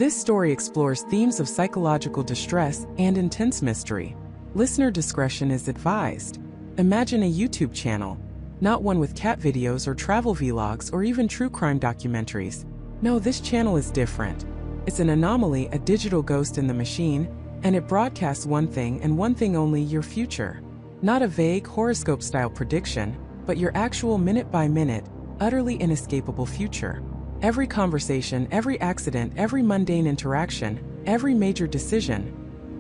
This story explores themes of psychological distress and intense mystery. Listener discretion is advised. Imagine a YouTube channel, not one with cat videos or travel vlogs or even true crime documentaries. No, this channel is different. It's an anomaly, a digital ghost in the machine, and it broadcasts one thing and one thing only: your future. Not a vague horoscope-style prediction, but your actual minute-by-minute, utterly inescapable future. Every conversation, every accident, every mundane interaction, every major decision,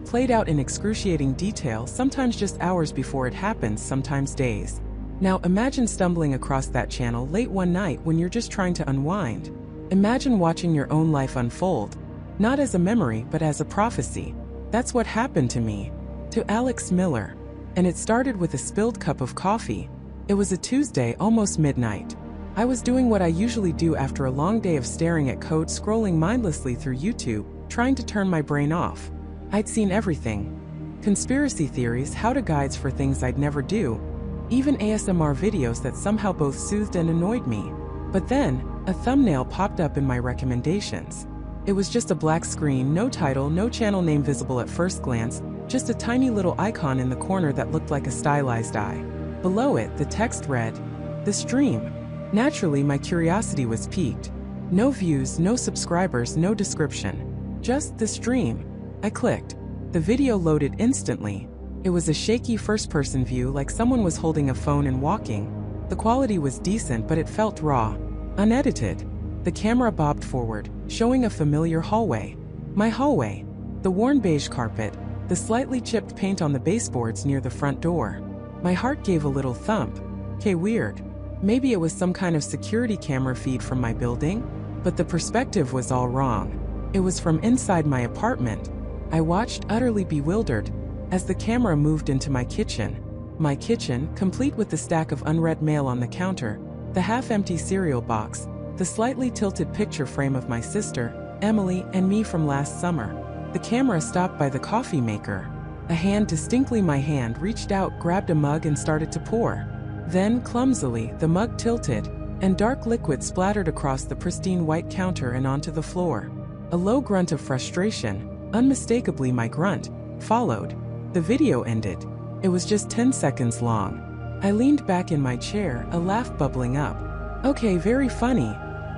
played out in excruciating detail, sometimes just hours before it happens, sometimes days. Now imagine stumbling across that channel late one night when you're just trying to unwind. Imagine watching your own life unfold, not as a memory but as a prophecy. That's what happened to me, to Alex Miller. And it started with a spilled cup of coffee. It was a Tuesday, almost midnight. I was doing what I usually do after a long day of staring at code, scrolling mindlessly through YouTube, trying to turn my brain off. I'd seen everything. Conspiracy theories, how-to guides for things I'd never do, even ASMR videos that somehow both soothed and annoyed me. But then, a thumbnail popped up in my recommendations. It was just a black screen, no title, no channel name visible at first glance, just a tiny little icon in the corner that looked like a stylized eye. Below it, the text read, "The Stream." Naturally, my curiosity was piqued. No views, no subscribers, no description. Just "The Stream." I clicked. The video loaded instantly. It was a shaky first-person view, like someone was holding a phone and walking. The quality was decent, but it felt raw, unedited. The camera bobbed forward, showing a familiar hallway. My hallway. The worn beige carpet, the slightly chipped paint on the baseboards near the front door. My heart gave a little thump. Okay, weird. Maybe it was some kind of security camera feed from my building? But the perspective was all wrong. It was from inside my apartment. I watched, utterly bewildered, as the camera moved into my kitchen. My kitchen, complete with the stack of unread mail on the counter, the half-empty cereal box, the slightly tilted picture frame of my sister, Emily, and me from last summer. The camera stopped by the coffee maker. A hand, distinctly my hand, reached out, grabbed a mug and started to pour. Then, clumsily, the mug tilted, and dark liquid splattered across the pristine white counter and onto the floor. A low grunt of frustration, unmistakably my grunt, followed. The video ended. It was just 10 seconds long. I leaned back in my chair, a laugh bubbling up. "Okay, very funny,"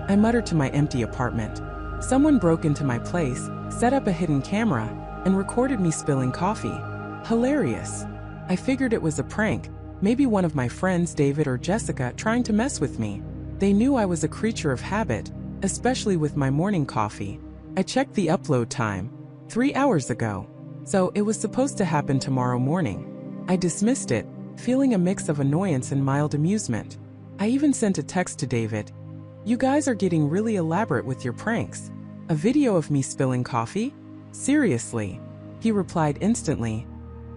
I muttered to my empty apartment. Someone broke into my place, set up a hidden camera, and recorded me spilling coffee. Hilarious. I figured it was a prank, maybe one of my friends, David or Jessica, trying to mess with me. They knew I was a creature of habit, especially with my morning coffee. I checked the upload time. 3 hours ago. So it was supposed to happen tomorrow morning. I dismissed it, feeling a mix of annoyance and mild amusement. I even sent a text to David. "You guys are getting really elaborate with your pranks. A video of me spilling coffee? Seriously?" He replied instantly.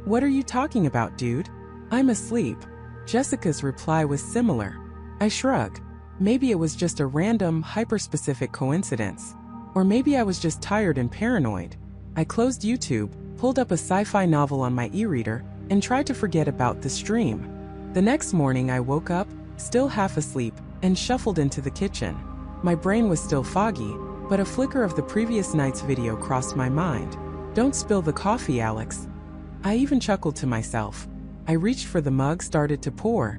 "What are you talking about, dude? I'm asleep." Jessica's reply was similar. I shrugged. Maybe it was just a random, hyper-specific coincidence. Or maybe I was just tired and paranoid. I closed YouTube, pulled up a sci-fi novel on my e-reader, and tried to forget about the stream. The next morning I woke up, still half asleep, and shuffled into the kitchen. My brain was still foggy, but a flicker of the previous night's video crossed my mind. "Don't spill the coffee, Alex." I even chuckled to myself. I reached for the mug, started to pour.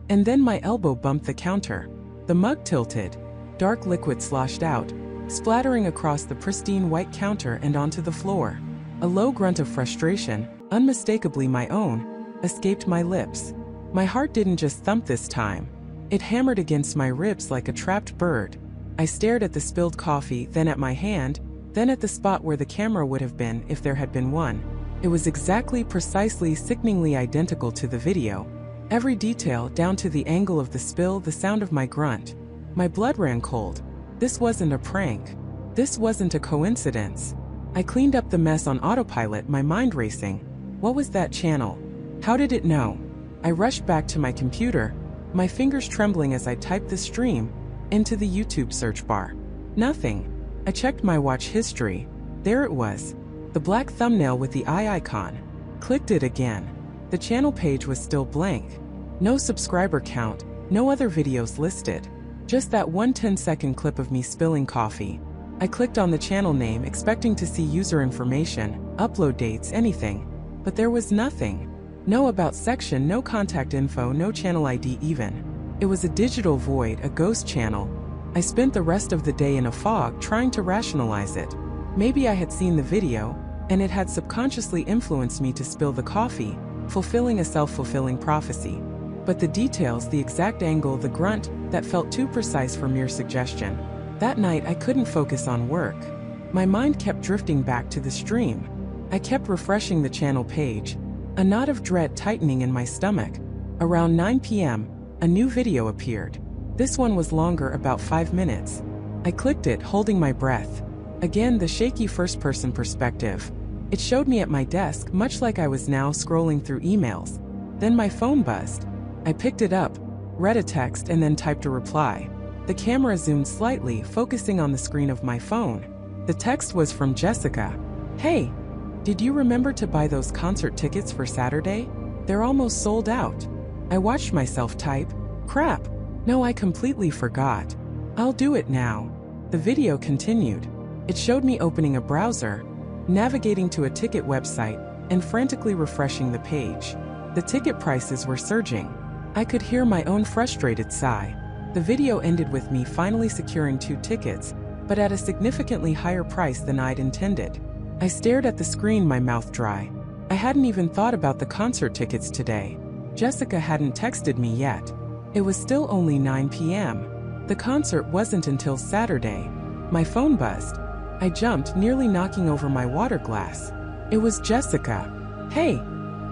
And then my elbow bumped the counter. The mug tilted. Dark liquid sloshed out, splattering across the pristine white counter and onto the floor. A low grunt of frustration, unmistakably my own, escaped my lips. My heart didn't just thump this time. It hammered against my ribs like a trapped bird. I stared at the spilled coffee, then at my hand, then at the spot where the camera would have been if there had been one. It was exactly, precisely, sickeningly identical to the video. Every detail, down to the angle of the spill, the sound of my grunt. My blood ran cold. This wasn't a prank. This wasn't a coincidence. I cleaned up the mess on autopilot, my mind racing. What was that channel? How did it know? I rushed back to my computer, my fingers trembling as I typed "The Stream" into the YouTube search bar. Nothing. I checked my watch history. There it was. The black thumbnail with the eye icon. Clicked it again. The channel page was still blank. No subscriber count, no other videos listed. Just that one 10-second clip of me spilling coffee. I clicked on the channel name expecting to see user information, upload dates, anything. But there was nothing. No about section, no contact info, no channel ID even. It was a digital void, a ghost channel. I spent the rest of the day in a fog trying to rationalize it. Maybe I had seen the video, and it had subconsciously influenced me to spill the coffee, fulfilling a self-fulfilling prophecy. But the details, the exact angle, the grunt, that felt too precise for mere suggestion. That night I couldn't focus on work. My mind kept drifting back to the stream. I kept refreshing the channel page, a knot of dread tightening in my stomach. Around 9 p.m., a new video appeared. This one was longer, about 5 minutes. I clicked it, holding my breath. Again, the shaky first-person perspective. It showed me at my desk, much like I was now scrolling through emails. Then my phone buzzed. I picked it up, read a text, and then typed a reply. The camera zoomed slightly, focusing on the screen of my phone. The text was from Jessica. "Hey, did you remember to buy those concert tickets for Saturday? They're almost sold out." I watched myself type, "Crap. No, I completely forgot. I'll do it now." The video continued. It showed me opening a browser, navigating to a ticket website, and frantically refreshing the page. The ticket prices were surging. I could hear my own frustrated sigh. The video ended with me finally securing 2 tickets, but at a significantly higher price than I'd intended. I stared at the screen, my mouth dry. I hadn't even thought about the concert tickets today. Jessica hadn't texted me yet. It was still only 9 p.m. The concert wasn't until Saturday. My phone buzzed. I jumped, nearly knocking over my water glass. It was Jessica. "Hey,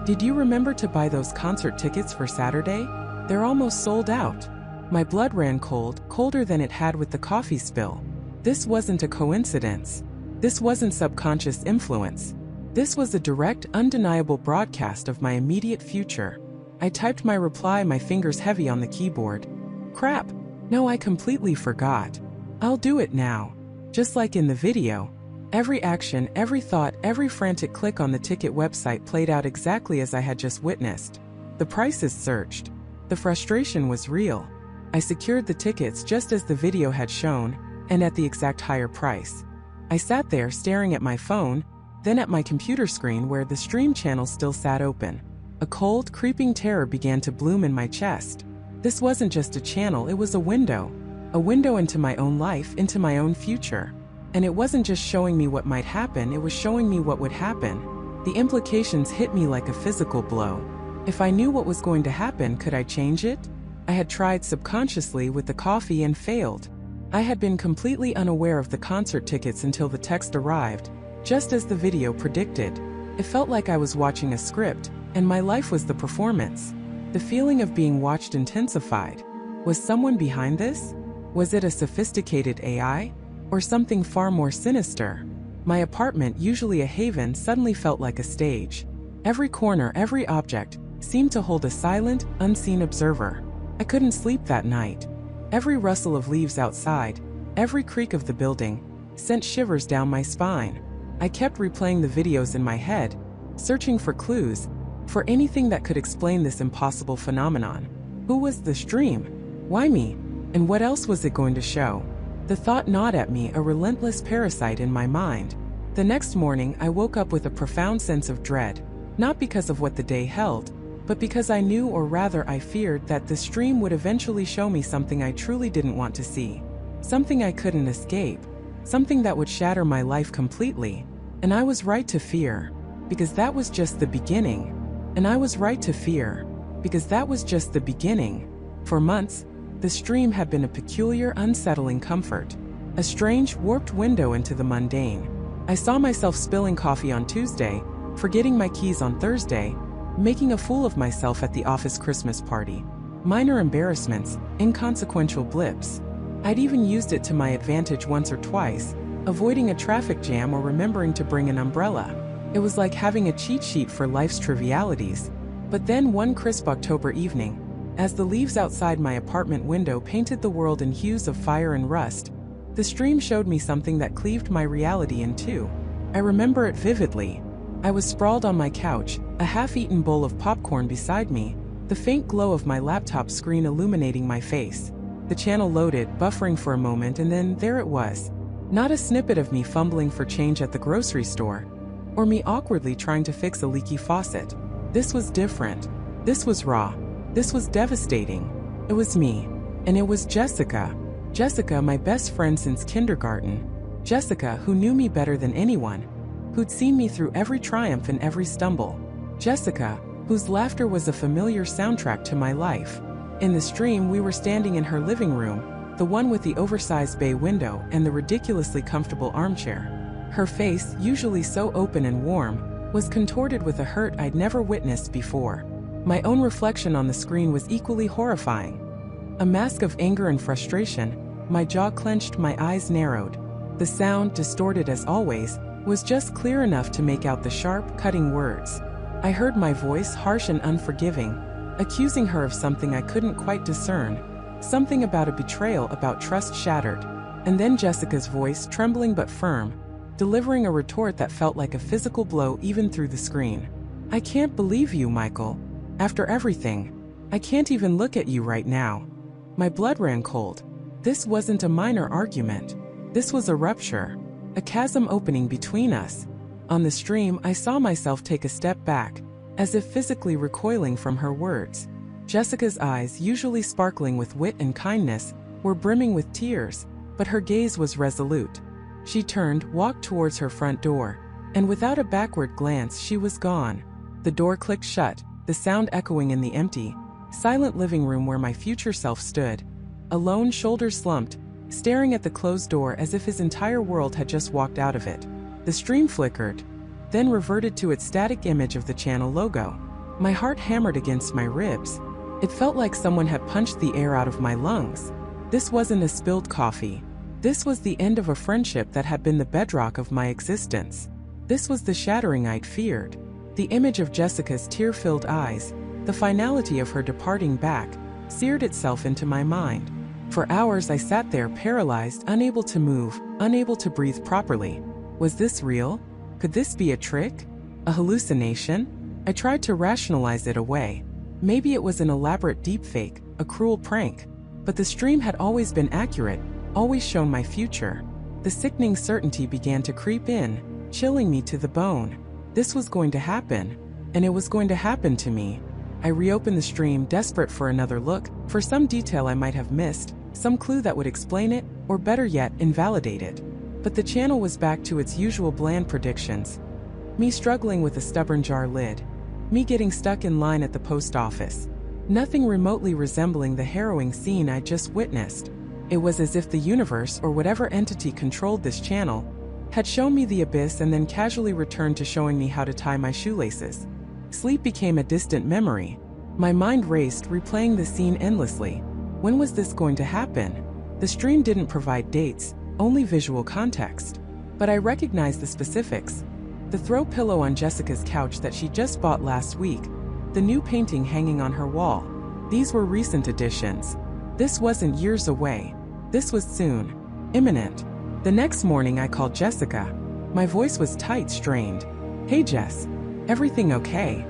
did you remember to buy those concert tickets for Saturday? They're almost sold out." My blood ran cold, colder than it had with the coffee spill. This wasn't a coincidence. This wasn't subconscious influence. This was a direct, undeniable broadcast of my immediate future. I typed my reply, my fingers heavy on the keyboard. "Crap. No, I completely forgot. I'll do it now." Just like in the video, every action, every thought, every frantic click on the ticket website played out exactly as I had just witnessed. The prices surged. The frustration was real. I secured the tickets just as the video had shown, and at the exact higher price. I sat there staring at my phone, then at my computer screen where the stream channel still sat open. A cold, creeping terror began to bloom in my chest. This wasn't just a channel, it was a window into my own life, into my own future. And it wasn't just showing me what might happen, it was showing me what would happen. The implications hit me like a physical blow. If I knew what was going to happen, could I change it? I had tried subconsciously with the coffee and failed. I had been completely unaware of the concert tickets until the text arrived, just as the video predicted. It felt like I was watching a script, and my life was the performance. The feeling of being watched intensified. Was someone behind this? Was it a sophisticated AI? Or something far more sinister? My apartment, usually a haven, suddenly felt like a stage. Every corner, every object, seemed to hold a silent, unseen observer. I couldn't sleep that night. Every rustle of leaves outside, every creak of the building, sent shivers down my spine. I kept replaying the videos in my head, searching for clues, for anything that could explain this impossible phenomenon. Who was the stream? Why me? And what else was it going to show? The thought gnawed at me, a relentless parasite in my mind. The next morning, I woke up with a profound sense of dread, not because of what the day held, but because I knew, or rather I feared, that the stream would eventually show me something I truly didn't want to see. Something I couldn't escape. Something that would shatter my life completely. And I was right to fear, because that was just the beginning. And I was right to fear, because that was just the beginning. For months, the stream had been a peculiar, unsettling comfort. A strange, warped window into the mundane. I saw myself spilling coffee on Tuesday, forgetting my keys on Thursday, making a fool of myself at the office Christmas party. Minor embarrassments, inconsequential blips. I'd even used it to my advantage once or twice, avoiding a traffic jam or remembering to bring an umbrella. It was like having a cheat sheet for life's trivialities. But then one crisp October evening, as the leaves outside my apartment window painted the world in hues of fire and rust, the stream showed me something that cleaved my reality in two. I remember it vividly. I was sprawled on my couch, a half-eaten bowl of popcorn beside me, the faint glow of my laptop screen illuminating my face. The channel loaded, buffering for a moment, and then there it was. Not a snippet of me fumbling for change at the grocery store, or me awkwardly trying to fix a leaky faucet. This was different. This was raw. This was devastating. It was me. And it was Jessica. Jessica, my best friend since kindergarten. Jessica, who knew me better than anyone, who'd seen me through every triumph and every stumble. Jessica, whose laughter was a familiar soundtrack to my life. In the stream, we were standing in her living room, the one with the oversized bay window and the ridiculously comfortable armchair. Her face, usually so open and warm, was contorted with a hurt I'd never witnessed before. My own reflection on the screen was equally horrifying. A mask of anger and frustration, my jaw clenched, my eyes narrowed. The sound, distorted as always, was just clear enough to make out the sharp, cutting words. I heard my voice, harsh and unforgiving, accusing her of something I couldn't quite discern, something about a betrayal, about trust shattered. And then Jessica's voice, trembling but firm, delivering a retort that felt like a physical blow even through the screen. I can't believe you, Michael. After everything, I can't even look at you right now. My blood ran cold. This wasn't a minor argument. This was a rupture, a chasm opening between us. On the stream, I saw myself take a step back, as if physically recoiling from her words. Jessica's eyes, usually sparkling with wit and kindness, were brimming with tears, but her gaze was resolute. She turned, walked towards her front door, and without a backward glance, she was gone. The door clicked shut, the sound echoing in the empty, silent living room where my future self stood, alone, shoulders slumped, staring at the closed door as if his entire world had just walked out of it. The stream flickered, then reverted to its static image of the channel logo. My heart hammered against my ribs. It felt like someone had punched the air out of my lungs. This wasn't a spilled coffee. This was the end of a friendship that had been the bedrock of my existence. This was the shattering I'd feared. The image of Jessica's tear-filled eyes, the finality of her departing back, seared itself into my mind. For hours I sat there paralyzed, unable to move, unable to breathe properly. Was this real? Could this be a trick? A hallucination? I tried to rationalize it away. Maybe it was an elaborate deepfake, a cruel prank. But the stream had always been accurate, always shown my future. The sickening certainty began to creep in, chilling me to the bone. This was going to happen, and it was going to happen to me. I reopened the stream, desperate for another look, for some detail I might have missed, some clue that would explain it, or better yet, invalidate it. But the channel was back to its usual bland predictions. Me struggling with a stubborn jar lid. Me getting stuck in line at the post office. Nothing remotely resembling the harrowing scene I'd just witnessed. It was as if the universe, or whatever entity controlled this channel, had shown me the abyss and then casually returned to showing me how to tie my shoelaces. Sleep became a distant memory. My mind raced, replaying the scene endlessly. When was this going to happen? The stream didn't provide dates, only visual context. But I recognized the specifics. The throw pillow on Jessica's couch that she just bought last week, the new painting hanging on her wall. These were recent additions. This wasn't years away. This was soon. Imminent. The next morning I called Jessica. My voice was tight, strained. Hey Jess, everything okay?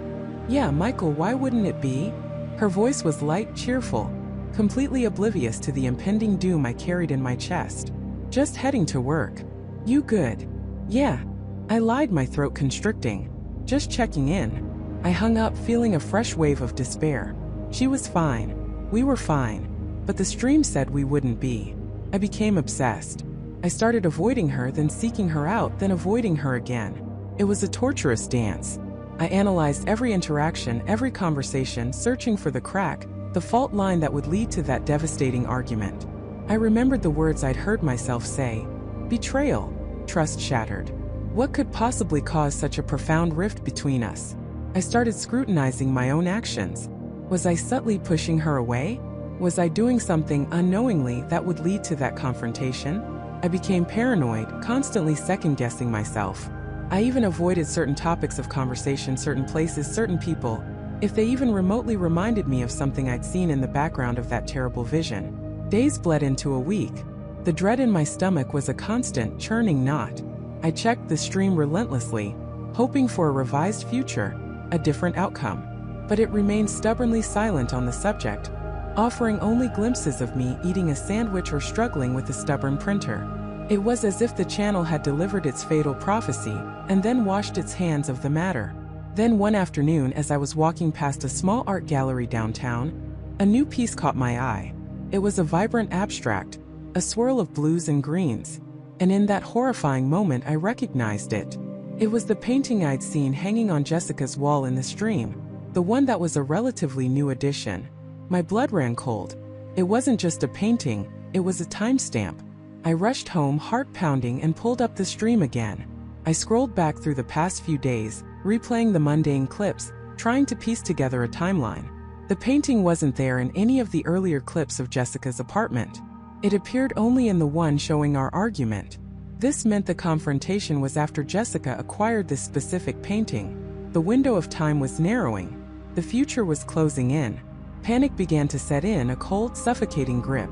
Yeah, Michael, why wouldn't it be? Her voice was light, cheerful, completely oblivious to the impending doom I carried in my chest. Just heading to work. You good? Yeah. I lied, my throat constricting. Just checking in. I hung up, feeling a fresh wave of despair. She was fine. We were fine. But the stream said we wouldn't be. I became obsessed. I started avoiding her, then seeking her out, then avoiding her again. It was a torturous dance. I analyzed every interaction, every conversation, searching for the crack, the fault line that would lead to that devastating argument. I remembered the words I'd heard myself say. Betrayal. Trust shattered. What could possibly cause such a profound rift between us? I started scrutinizing my own actions. Was I subtly pushing her away? Was I doing something unknowingly that would lead to that confrontation? I became paranoid, constantly second-guessing myself. I even avoided certain topics of conversation, certain places, certain people, if they even remotely reminded me of something I'd seen in the background of that terrible vision. Days bled into a week. The dread in my stomach was a constant, churning knot. I checked the stream relentlessly, hoping for a revised future, a different outcome. But it remained stubbornly silent on the subject, offering only glimpses of me eating a sandwich or struggling with a stubborn printer. It was as if the channel had delivered its fatal prophecy and then washed its hands of the matter. Then one afternoon, as I was walking past a small art gallery downtown, a new piece caught my eye. It was a vibrant abstract, a swirl of blues and greens, and in that horrifying moment I recognized it. It was the painting I'd seen hanging on Jessica's wall in the stream, the one that was a relatively new addition. My blood ran cold. It wasn't just a painting, it was a timestamp. I rushed home, heart pounding, and pulled up the stream again. I scrolled back through the past few days, replaying the mundane clips, trying to piece together a timeline. The painting wasn't there in any of the earlier clips of Jessica's apartment. It appeared only in the one showing our argument. This meant the confrontation was after Jessica acquired this specific painting. The window of time was narrowing. The future was closing in. Panic began to set in, a cold, suffocating grip.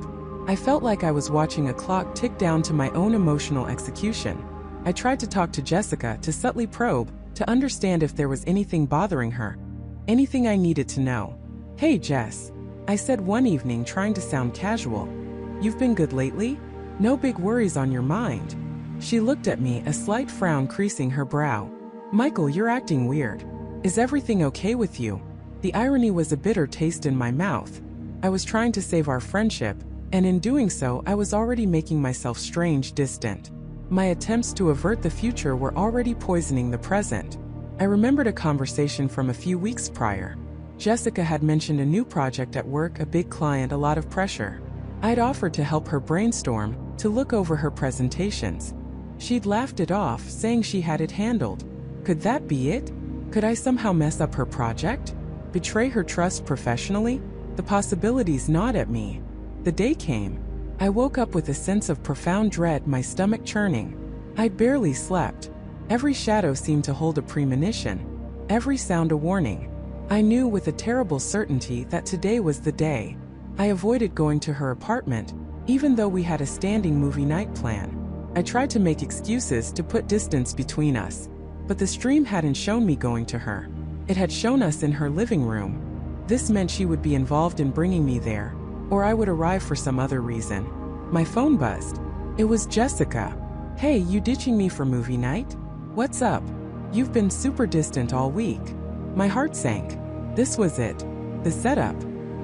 I felt like I was watching a clock tick down to my own emotional execution. I tried to talk to Jessica, to subtly probe, to understand if there was anything bothering her. Anything I needed to know. "Hey, Jess," I said one evening, trying to sound casual. "You've been good lately? No big worries on your mind?" She looked at me, a slight frown creasing her brow. "Michael, you're acting weird. Is everything okay with you?" The irony was a bitter taste in my mouth. I was trying to save our friendship, and in doing so, I was already making myself strange, distant. My attempts to avert the future were already poisoning the present. I remembered a conversation from a few weeks prior. Jessica had mentioned a new project at work, a big client, a lot of pressure. I'd offered to help her brainstorm, to look over her presentations. She'd laughed it off, saying she had it handled. Could that be it? Could I somehow mess up her project? Betray her trust professionally? The possibilities gnawed at me. The day came. I woke up with a sense of profound dread, my stomach churning. I'd barely slept. Every shadow seemed to hold a premonition, every sound a warning. I knew with a terrible certainty that today was the day. I avoided going to her apartment, even though we had a standing movie night plan. I tried to make excuses to put distance between us, but the stream hadn't shown me going to her. It had shown us in her living room. This meant she would be involved in bringing me there, or I would arrive for some other reason. My phone buzzed. It was Jessica. "Hey, you ditching me for movie night? What's up? You've been super distant all week." My heart sank. This was it. The setup.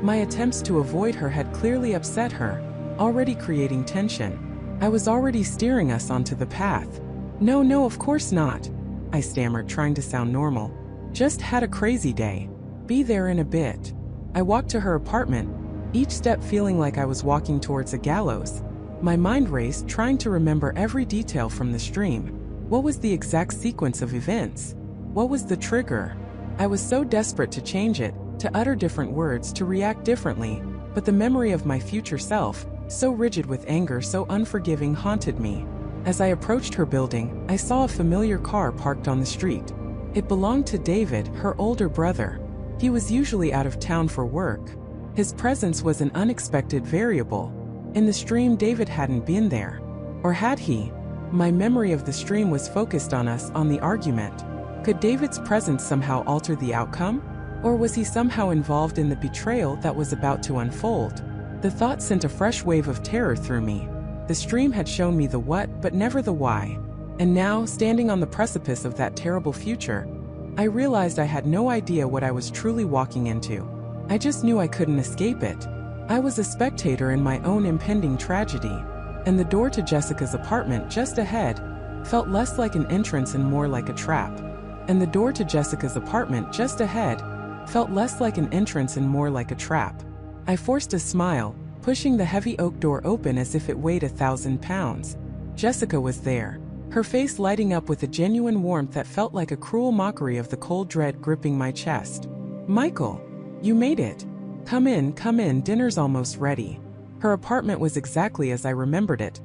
My attempts to avoid her had clearly upset her, already creating tension. I was already steering us onto the path. No, of course not," I stammered, trying to sound normal. "Just had a crazy day. Be there in a bit." I walked to her apartment, each step feeling like I was walking towards a gallows. My mind raced, trying to remember every detail from the stream. What was the exact sequence of events? What was the trigger? I was so desperate to change it, to utter different words, to react differently, but the memory of my future self, so rigid with anger, so unforgiving, haunted me. As I approached her building, I saw a familiar car parked on the street. It belonged to David, her older brother. He was usually out of town for work. His presence was an unexpected variable. In the stream, David hadn't been there. Or had he? My memory of the stream was focused on us, on the argument. Could David's presence somehow alter the outcome? Or was he somehow involved in the betrayal that was about to unfold? The thought sent a fresh wave of terror through me. The stream had shown me the what, but never the why. And now, standing on the precipice of that terrible future, I realized I had no idea what I was truly walking into. I just knew I couldn't escape it. I was a spectator in my own impending tragedy, and the door to Jessica's apartment just ahead felt less like an entrance and more like a trap. And the door to Jessica's apartment just ahead felt less like an entrance and more like a trap. I forced a smile, pushing the heavy oak door open as if it weighed 1,000 pounds. Jessica was there, her face lighting up with a genuine warmth that felt like a cruel mockery of the cold dread gripping my chest. "Michael, you made it. Come in, dinner's almost ready." Her apartment was exactly as I remembered it.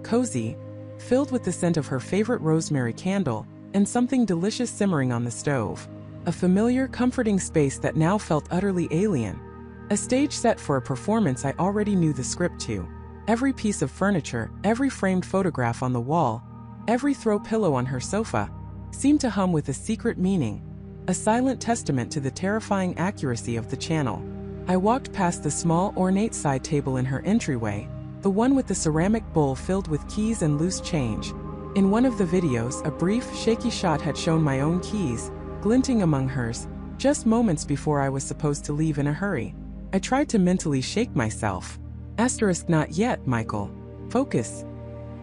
Cozy, filled with the scent of her favorite rosemary candle, and something delicious simmering on the stove. A familiar, comforting space that now felt utterly alien. A stage set for a performance I already knew the script to. Every piece of furniture, every framed photograph on the wall, every throw pillow on her sofa, seemed to hum with a secret meaning, a silent testament to the terrifying accuracy of the channel. I walked past the small, ornate side table in her entryway, The one with the ceramic bowl filled with keys and loose change. In one of the videos, a brief, shaky shot had shown my own keys, glinting among hers, just moments before I was supposed to leave in a hurry. I tried to mentally shake myself. Asterisk, not yet, Michael. Focus.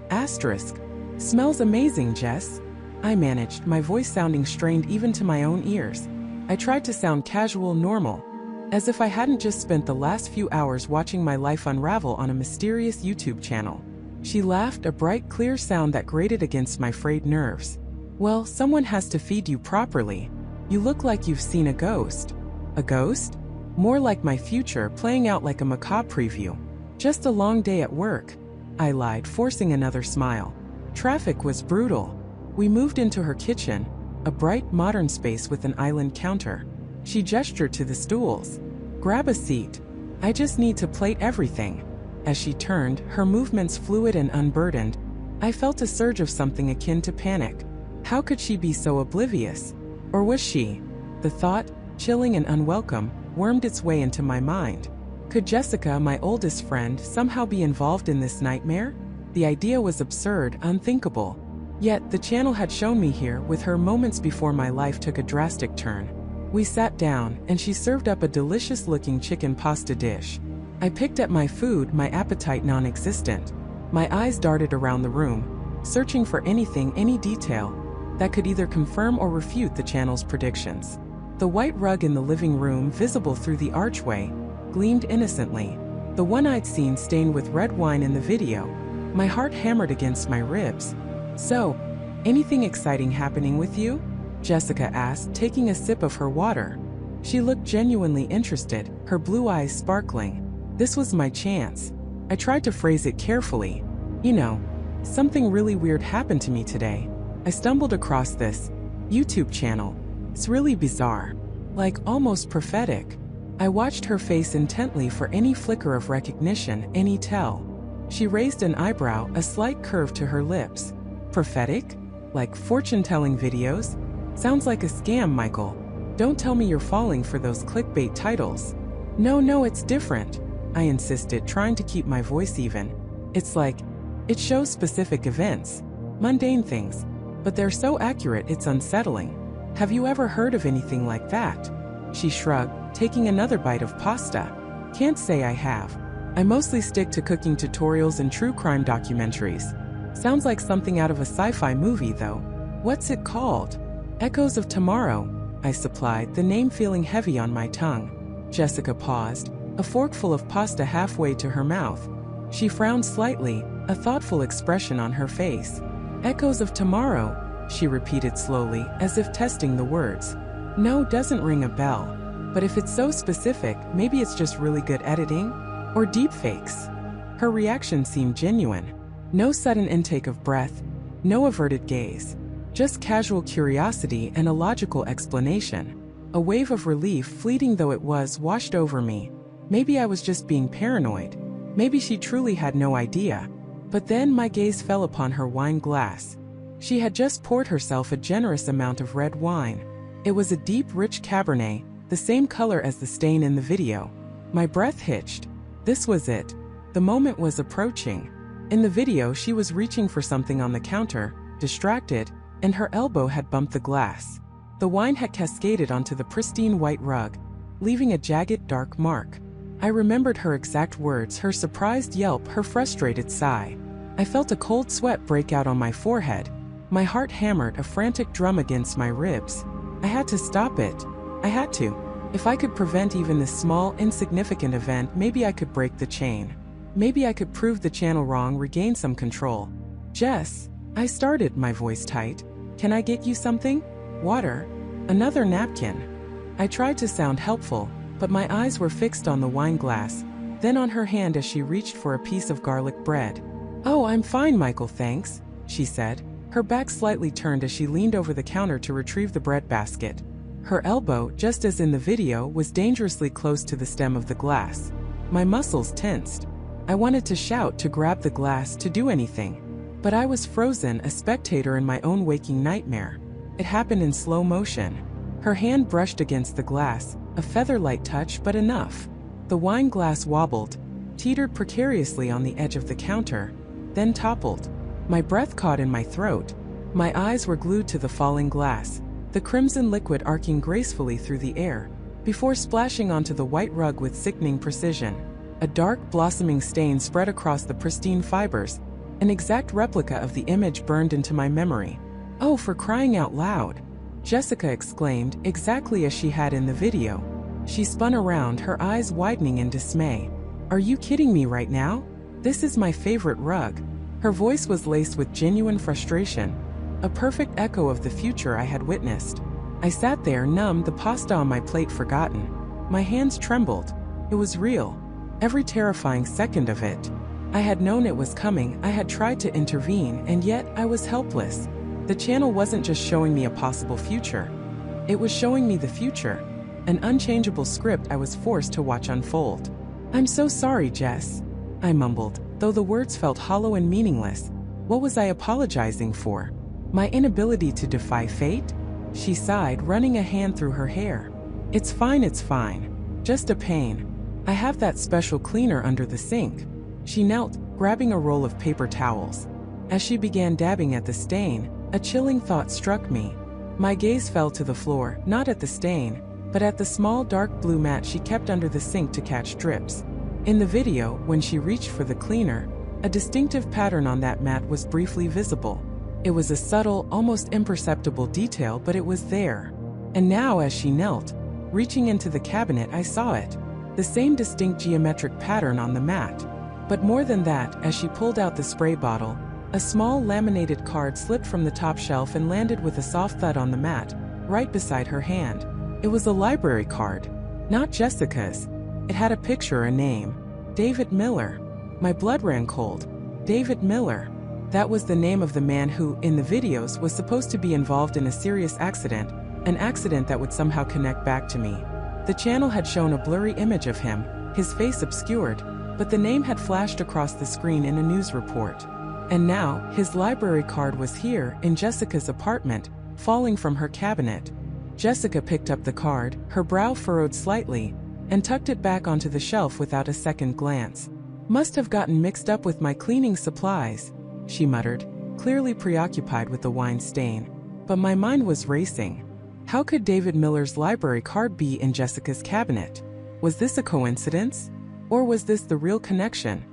Asterisk. Smells amazing, Jess. I managed, my voice sounding strained even to my own ears. I tried to sound casual, normal, as if I hadn't just spent the last few hours watching my life unravel on a mysterious YouTube channel. She laughed, a bright, clear sound that grated against my frayed nerves. Well, someone has to feed you properly. You look like you've seen a ghost. A ghost? More like my future, playing out like a macabre preview. Just a long day at work, I lied, forcing another smile. Traffic was brutal. We moved into her kitchen, a bright, modern space with an island counter. She gestured to the stools. Grab a seat. I just need to plate everything. As she turned, her movements fluid and unburdened, I felt a surge of something akin to panic. How could she be so oblivious? Or was she? The thought, chilling and unwelcome, wormed its way into my mind. Could Jessica, my oldest friend, somehow be involved in this nightmare? The idea was absurd, unthinkable. Yet, the channel had shown me here with her moments before my life took a drastic turn. We sat down, and she served up a delicious-looking chicken pasta dish. I picked at my food, my appetite non-existent. My eyes darted around the room, searching for anything, any detail, that could either confirm or refute the channel's predictions. The white rug in the living room, visible through the archway, gleamed innocently. The one I'd seen stained with red wine in the video. My heart hammered against my ribs. So, anything exciting happening with you? Jessica asked, taking a sip of her water. She looked genuinely interested, her blue eyes sparkling. This was my chance. I tried to phrase it carefully. You know, something really weird happened to me today. I stumbled across this YouTube channel. It's really bizarre. Like almost prophetic. I watched her face intently for any flicker of recognition, any tell. She raised an eyebrow, a slight curve to her lips. Prophetic? Like fortune-telling videos? Sounds like a scam, Michael. Don't tell me you're falling for those clickbait titles. No, it's different, I insisted, trying to keep my voice even. It's like, it shows specific events, mundane things, but they're so accurate it's unsettling. Have you ever heard of anything like that? She shrugged, taking another bite of pasta. Can't say I have. I mostly stick to cooking tutorials and true crime documentaries. Sounds like something out of a sci-fi movie, though. What's it called? Echoes of Tomorrow, I supplied, the name feeling heavy on my tongue. Jessica paused, a forkful of pasta halfway to her mouth. She frowned slightly, a thoughtful expression on her face. Echoes of Tomorrow, she repeated slowly, as if testing the words. No, doesn't ring a bell. But if it's so specific, maybe it's just really good editing? Or deepfakes? Her reaction seemed genuine. No sudden intake of breath, no averted gaze. Just casual curiosity and a logical explanation. A wave of relief, fleeting though it was, washed over me. Maybe I was just being paranoid. Maybe she truly had no idea. But then my gaze fell upon her wine glass. She had just poured herself a generous amount of red wine. It was a deep, rich Cabernet, the same color as the stain in the video. My breath hitched. This was it. The moment was approaching. In the video, she was reaching for something on the counter, distracted, and her elbow had bumped the glass. The wine had cascaded onto the pristine white rug, leaving a jagged, dark mark. I remembered her exact words, her surprised yelp, her frustrated sigh. I felt a cold sweat break out on my forehead. My heart hammered, a frantic drum against my ribs. I had to stop it. I had to. If I could prevent even this small, insignificant event, maybe I could break the chain. Maybe I could prove the channel wrong, regain some control. Jess, I started, my voice tight. Can I get you something? Water? Another napkin? I tried to sound helpful, but my eyes were fixed on the wine glass, then on her hand as she reached for a piece of garlic bread. Oh, I'm fine, Michael, thanks, she said. Her back slightly turned as she leaned over the counter to retrieve the bread basket. Her elbow, just as in the video, was dangerously close to the stem of the glass. My muscles tensed. I wanted to shout, to grab the glass, to do anything. But I was frozen, a spectator in my own waking nightmare. It happened in slow motion. Her hand brushed against the glass, a feather-light touch, but enough. The wine glass wobbled, teetered precariously on the edge of the counter, then toppled. My breath caught in my throat. My eyes were glued to the falling glass, the crimson liquid arcing gracefully through the air, before splashing onto the white rug with sickening precision. A dark, blossoming stain spread across the pristine fibers, an exact replica of the image burned into my memory. "Oh, for crying out loud!" Jessica exclaimed, exactly as she had in the video. She spun around, her eyes widening in dismay. "Are you kidding me right now? This is my favorite rug." Her voice was laced with genuine frustration, a perfect echo of the future I had witnessed. I sat there, numb, the pasta on my plate forgotten. My hands trembled. It was real. Every terrifying second of it. I had known it was coming, I had tried to intervene, and yet I was helpless. The channel wasn't just showing me a possible future. It was showing me the future, an unchangeable script I was forced to watch unfold. "I'm so sorry, Jess," I mumbled, though the words felt hollow and meaningless. What was I apologizing for? My inability to defy fate? She sighed, running a hand through her hair. It's fine. Just a pain. I have that special cleaner under the sink." She knelt, grabbing a roll of paper towels. As she began dabbing at the stain, a chilling thought struck me. My gaze fell to the floor, not at the stain, but at the small dark blue mat she kept under the sink to catch drips. In the video, when she reached for the cleaner, a distinctive pattern on that mat was briefly visible. It was a subtle, almost imperceptible detail, but it was there. And now, as she knelt, reaching into the cabinet, I saw it. The same distinct geometric pattern on the mat. But more than that, as she pulled out the spray bottle, a small laminated card slipped from the top shelf and landed with a soft thud on the mat, right beside her hand. It was a library card. Not Jessica's. It had a picture, a name. David Miller. My blood ran cold. David Miller. That was the name of the man who, in the videos, was supposed to be involved in a serious accident, an accident that would somehow connect back to me. The channel had shown a blurry image of him, his face obscured, but the name had flashed across the screen in a news report. And now, his library card was here, in Jessica's apartment, falling from her cabinet. Jessica picked up the card, her brow furrowed slightly, and tucked it back onto the shelf without a second glance. "Must have gotten mixed up with my cleaning supplies," she muttered, clearly preoccupied with the wine stain. But my mind was racing. How could David Miller's library card be in Jessica's cabinet? Was this a coincidence? Or was this the real connection?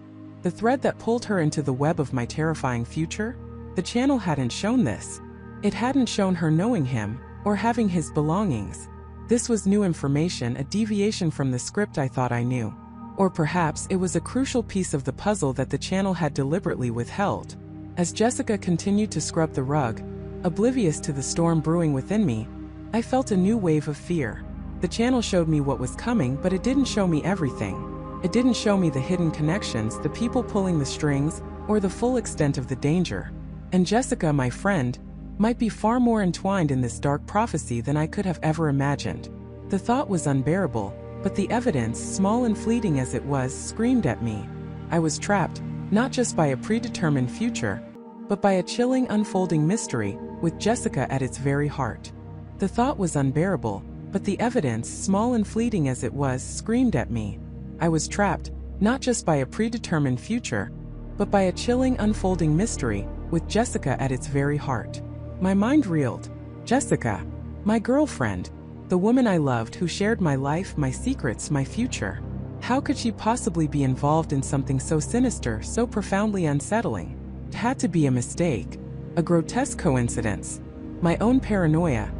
The thread that pulled her into the web of my terrifying future? The channel hadn't shown this. It hadn't shown her knowing him, or having his belongings. This was new information, a deviation from the script I thought I knew. Or perhaps it was a crucial piece of the puzzle that the channel had deliberately withheld. As Jessica continued to scrub the rug, oblivious to the storm brewing within me, I felt a new wave of fear. The channel showed me what was coming, but it didn't show me everything. It didn't show me the hidden connections, the people pulling the strings, or the full extent of the danger. And Jessica, my friend, might be far more entwined in this dark prophecy than I could have ever imagined. The thought was unbearable, but the evidence, small and fleeting as it was, screamed at me. I was trapped, not just by a predetermined future, but by a chilling, unfolding mystery, with Jessica at its very heart. The thought was unbearable, but the evidence, small and fleeting as it was, screamed at me. I was trapped, not just by a predetermined future, but by a chilling, unfolding mystery, with Jessica at its very heart. My mind reeled. Jessica. My girlfriend. The woman I loved, who shared my life, my secrets, my future. How could she possibly be involved in something so sinister, so profoundly unsettling? It had to be a mistake. A grotesque coincidence. My own paranoia,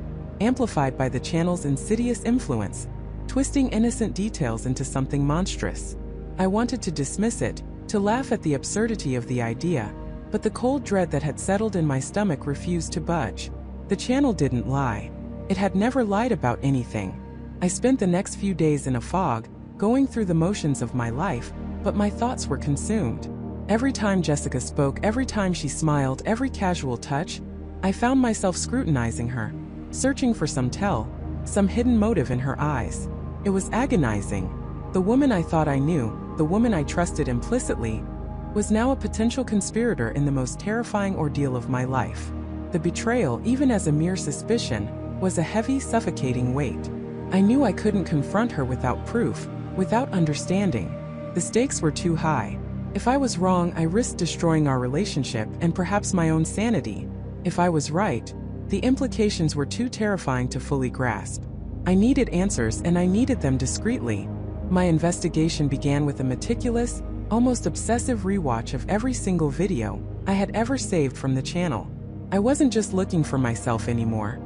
amplified by the channel's insidious influence, twisting innocent details into something monstrous. I wanted to dismiss it, to laugh at the absurdity of the idea, but the cold dread that had settled in my stomach refused to budge. The channel didn't lie. It had never lied about anything. I spent the next few days in a fog, going through the motions of my life, but my thoughts were consumed. Every time Jessica spoke, every time she smiled, every casual touch, I found myself scrutinizing her, searching for some some hidden motive in her eyes. It was agonizing. The woman I thought I knew, the woman I trusted implicitly, was now a potential conspirator in the most terrifying ordeal of my life. The betrayal, even as a mere suspicion, was a heavy, suffocating weight. I knew I couldn't confront her without proof, without understanding. The stakes were too high. If I was wrong, I risked destroying our relationship and perhaps my own sanity. If I was right, the implications were too terrifying to fully grasp. I needed answers, and I needed them discreetly. My investigation began with a meticulous, almost obsessive rewatch of every single video I had ever saved from the channel. I wasn't just looking for myself anymore.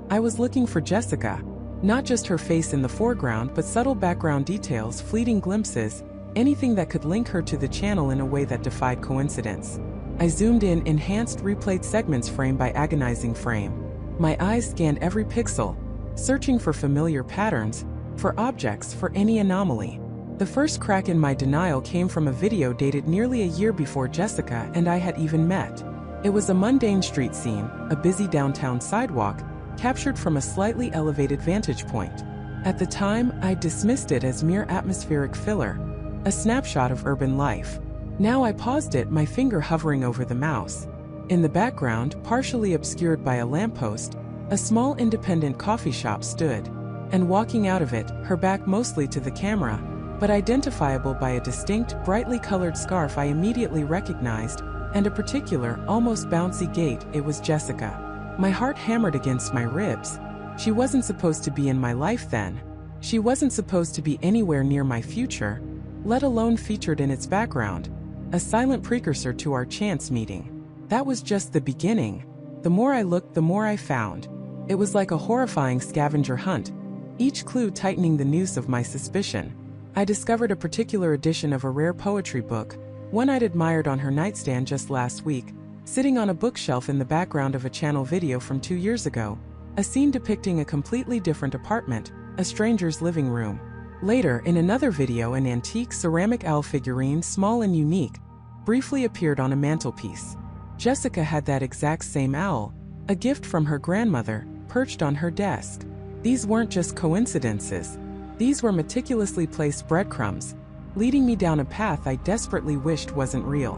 I was looking for Jessica. Not just her face in the foreground, but subtle background details, fleeting glimpses, anything that could link her to the channel in a way that defied coincidence. I zoomed in, enhanced, replayed segments frame by agonizing frame. My eyes scanned every pixel, searching for familiar patterns, for objects, for any anomaly. The first crack in my denial came from a video dated nearly a year before Jessica and I had even met. It was a mundane street scene, a busy downtown sidewalk, captured from a slightly elevated vantage point. At the time, I dismissed it as mere atmospheric filler, a snapshot of urban life. Now I paused it, my finger hovering over the mouse. In the background, partially obscured by a lamppost, a small independent coffee shop stood. And walking out of it, her back mostly to the camera, but identifiable by a distinct, brightly colored scarf I immediately recognized, and a particular, almost bouncy gait, it was Jessica. My heart hammered against my ribs. She wasn't supposed to be in my life then. She wasn't supposed to be anywhere near my future, let alone featured in its background, a silent precursor to our chance meeting. That was just the beginning. The more I looked, the more I found. It was like a horrifying scavenger hunt, each clue tightening the noose of my suspicion. I discovered a particular edition of a rare poetry book, one I'd admired on her nightstand just last week, sitting on a bookshelf in the background of a channel video from 2 years ago, a scene depicting a completely different apartment, a stranger's living room. Later, in another video, an antique ceramic owl figurine, small and unique, briefly appeared on a mantelpiece. Jessica had that exact same owl, a gift from her grandmother, perched on her desk. These weren't just coincidences. These were meticulously placed breadcrumbs, leading me down a path I desperately wished wasn't real.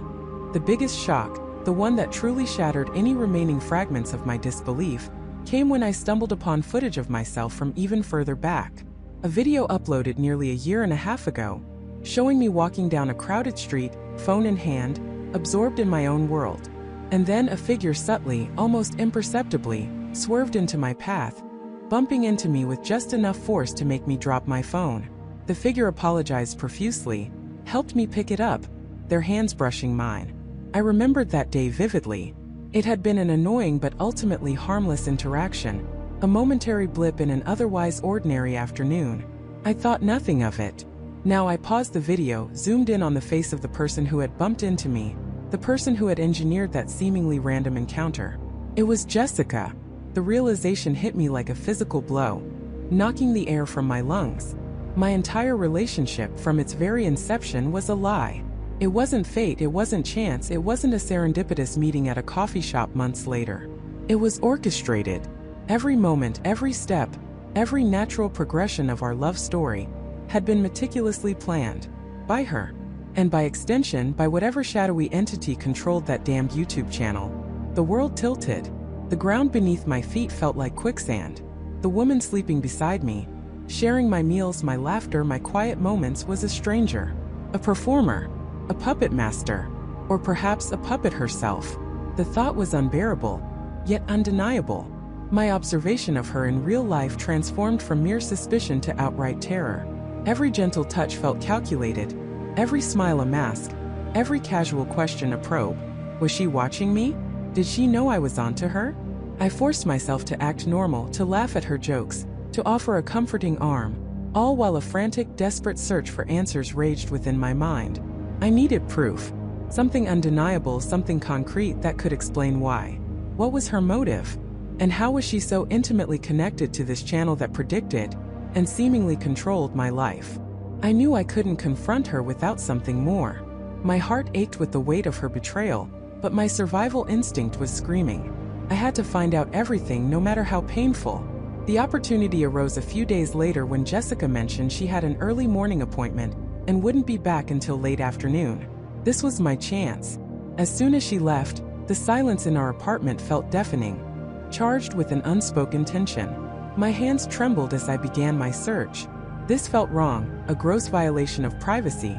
The biggest shock, the one that truly shattered any remaining fragments of my disbelief, came when I stumbled upon footage of myself from even further back. A video uploaded nearly a year and a half ago, showing me walking down a crowded street, phone in hand, absorbed in my own world. And then a figure subtly, almost imperceptibly, swerved into my path, bumping into me with just enough force to make me drop my phone. The figure apologized profusely, helped me pick it up, their hands brushing mine. I remembered that day vividly. It had been an annoying but ultimately harmless interaction, a momentary blip in an otherwise ordinary afternoon. I thought nothing of it. Now I paused the video, zoomed in on the face of the person who had bumped into me, the person who had engineered that seemingly random encounter. It was Jessica. The realization hit me like a physical blow, knocking the air from my lungs. My entire relationship, from its very inception, was a lie. It wasn't fate, it wasn't chance, it wasn't a serendipitous meeting at a coffee shop months later. It was orchestrated. Every moment, every step, every natural progression of our love story had been meticulously planned by her, and by extension, by whatever shadowy entity controlled that damned YouTube channel. The world tilted. The ground beneath my feet felt like quicksand. The woman sleeping beside me, sharing my meals, my laughter, my quiet moments, was a stranger, a performer, a puppet master, or perhaps a puppet herself. The thought was unbearable, yet undeniable. My observation of her in real life transformed from mere suspicion to outright terror. Every gentle touch felt calculated, every smile a mask, every casual question a probe. Was she watching me? Did she know I was onto her? I forced myself to act normal, to laugh at her jokes, to offer a comforting arm, all while a frantic, desperate search for answers raged within my mind. I needed proof, something undeniable, something concrete that could explain why. What was her motive? And how was she so intimately connected to this channel that predicted and seemingly controlled my life? I knew I couldn't confront her without something more. My heart ached with the weight of her betrayal, but my survival instinct was screaming. I had to find out everything, no matter how painful. The opportunity arose a few days later when Jessica mentioned she had an early morning appointment and wouldn't be back until late afternoon. This was my chance. As soon as she left, the silence in our apartment felt deafening, charged with an unspoken tension. My hands trembled as I began my search. This felt wrong, a gross violation of privacy.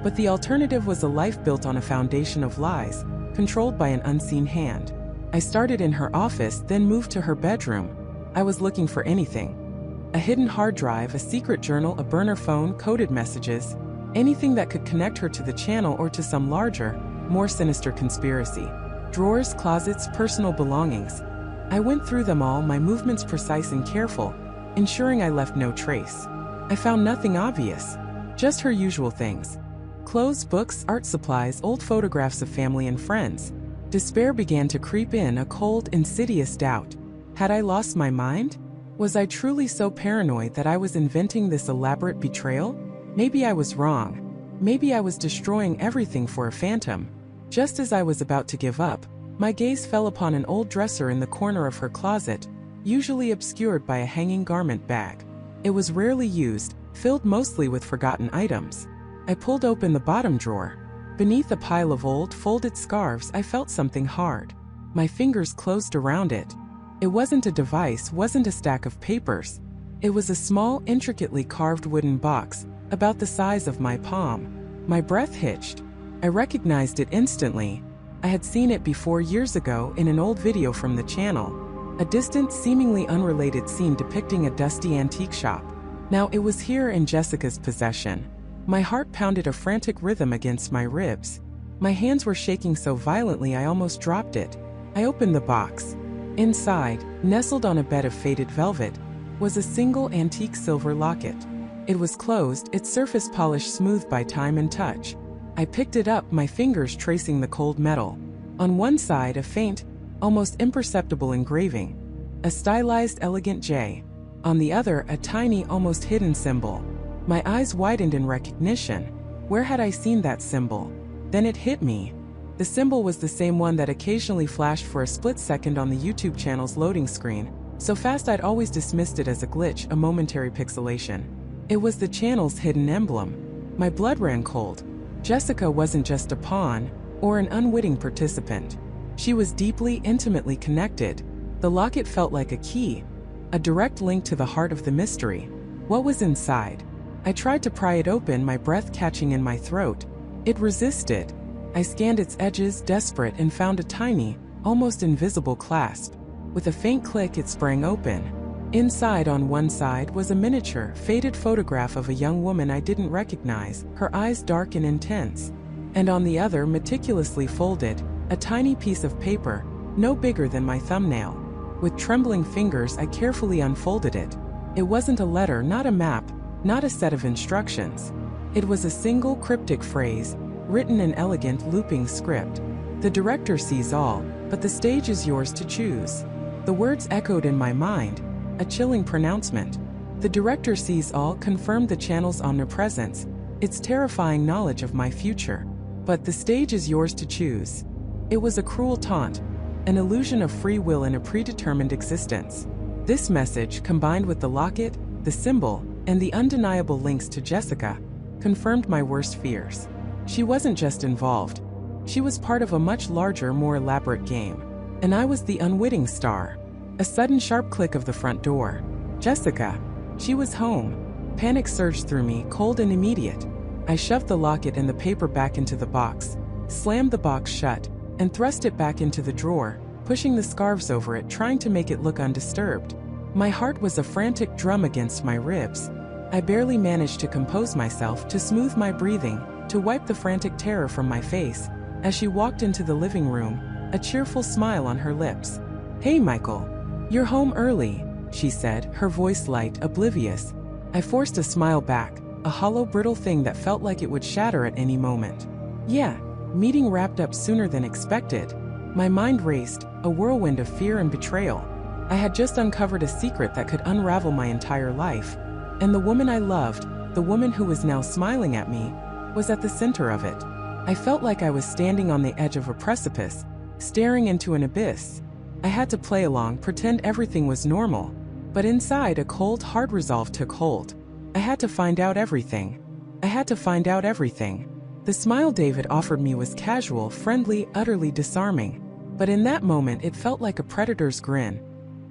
But the alternative was a life built on a foundation of lies, controlled by an unseen hand. I started in her office, then moved to her bedroom. I was looking for anything. A hidden hard drive, a secret journal, a burner phone, coded messages, anything that could connect her to the channel or to some larger, more sinister conspiracy. Drawers, closets, personal belongings. I went through them all, my movements precise and careful, ensuring I left no trace. I found nothing obvious, just her usual things. Clothes, books, art supplies, old photographs of family and friends. Despair began to creep in, a cold, insidious doubt. Had I lost my mind? Was I truly so paranoid that I was inventing this elaborate betrayal? Maybe I was wrong. Maybe I was destroying everything for a phantom. Just as I was about to give up, my gaze fell upon an old dresser in the corner of her closet, usually obscured by a hanging garment bag. It was rarely used, filled mostly with forgotten items. I pulled open the bottom drawer. Beneath a pile of old, folded scarves, I felt something hard. My fingers closed around it. It wasn't a device, wasn't a stack of papers. It was a small, intricately carved wooden box, about the size of my palm. My breath hitched. I recognized it instantly. I had seen it before years ago in an old video from the channel. A distant, seemingly unrelated scene depicting a dusty antique shop. Now it was here in Jessica's possession. My heart pounded a frantic rhythm against my ribs. My hands were shaking so violently I almost dropped it. I opened the box. Inside, nestled on a bed of faded velvet, was a single antique silver locket. It was closed, its surface polished smooth by time and touch. I picked it up, my fingers tracing the cold metal. On one side, a faint, almost imperceptible engraving. A stylized, elegant J. On the other, a tiny, almost hidden symbol. My eyes widened in recognition. Where had I seen that symbol? Then it hit me. The symbol was the same one that occasionally flashed for a split second on the YouTube channel's loading screen, so fast I'd always dismissed it as a glitch, a momentary pixelation. It was the channel's hidden emblem. My blood ran cold. Jessica wasn't just a pawn, or an unwitting participant. She was deeply, intimately connected. The locket felt like a key, a direct link to the heart of the mystery. What was inside? I tried to pry it open, my breath catching in my throat. It resisted. I scanned its edges, desperate, and found a tiny, almost invisible clasp. With a faint click, it sprang open. Inside, on one side, was a miniature, faded photograph of a young woman I didn't recognize, her eyes dark and intense. And on the other, meticulously folded, a tiny piece of paper, no bigger than my thumbnail. With trembling fingers, I carefully unfolded it. It wasn't a letter, not a map, not a set of instructions. It was a single cryptic phrase, written in elegant, looping script. The director sees all, but the stage is yours to choose. The words echoed in my mind, a chilling pronouncement. The director sees all confirmed the channel's omnipresence, its terrifying knowledge of my future. But the stage is yours to choose. It was a cruel taunt, an illusion of free will in a predetermined existence. This message, combined with the locket, the symbol, and the undeniable links to Jessica, confirmed my worst fears. She wasn't just involved. She was part of a much larger, more elaborate game. And I was the unwitting star. A sudden sharp click of the front door. Jessica. She was home. Panic surged through me, cold and immediate. I shoved the locket and the paper back into the box, slammed the box shut, and thrust it back into the drawer, pushing the scarves over it, trying to make it look undisturbed. My heart was a frantic drum against my ribs. I barely managed to compose myself, to smooth my breathing, to wipe the frantic terror from my face, as she walked into the living room, a cheerful smile on her lips. "Hey, Michael. You're home early," she said, her voice light, oblivious. I forced a smile back, a hollow, brittle thing that felt like it would shatter at any moment. "Yeah, meeting wrapped up sooner than expected." My mind raced, a whirlwind of fear and betrayal. I had just uncovered a secret that could unravel my entire life. And the woman I loved, the woman who was now smiling at me, was at the center of it. I felt like I was standing on the edge of a precipice, staring into an abyss. I had to play along, pretend everything was normal. But inside, a cold, hard resolve took hold. I had to find out everything. I had to find out everything. The smile David offered me was casual, friendly, utterly disarming. But in that moment, it felt like a predator's grin.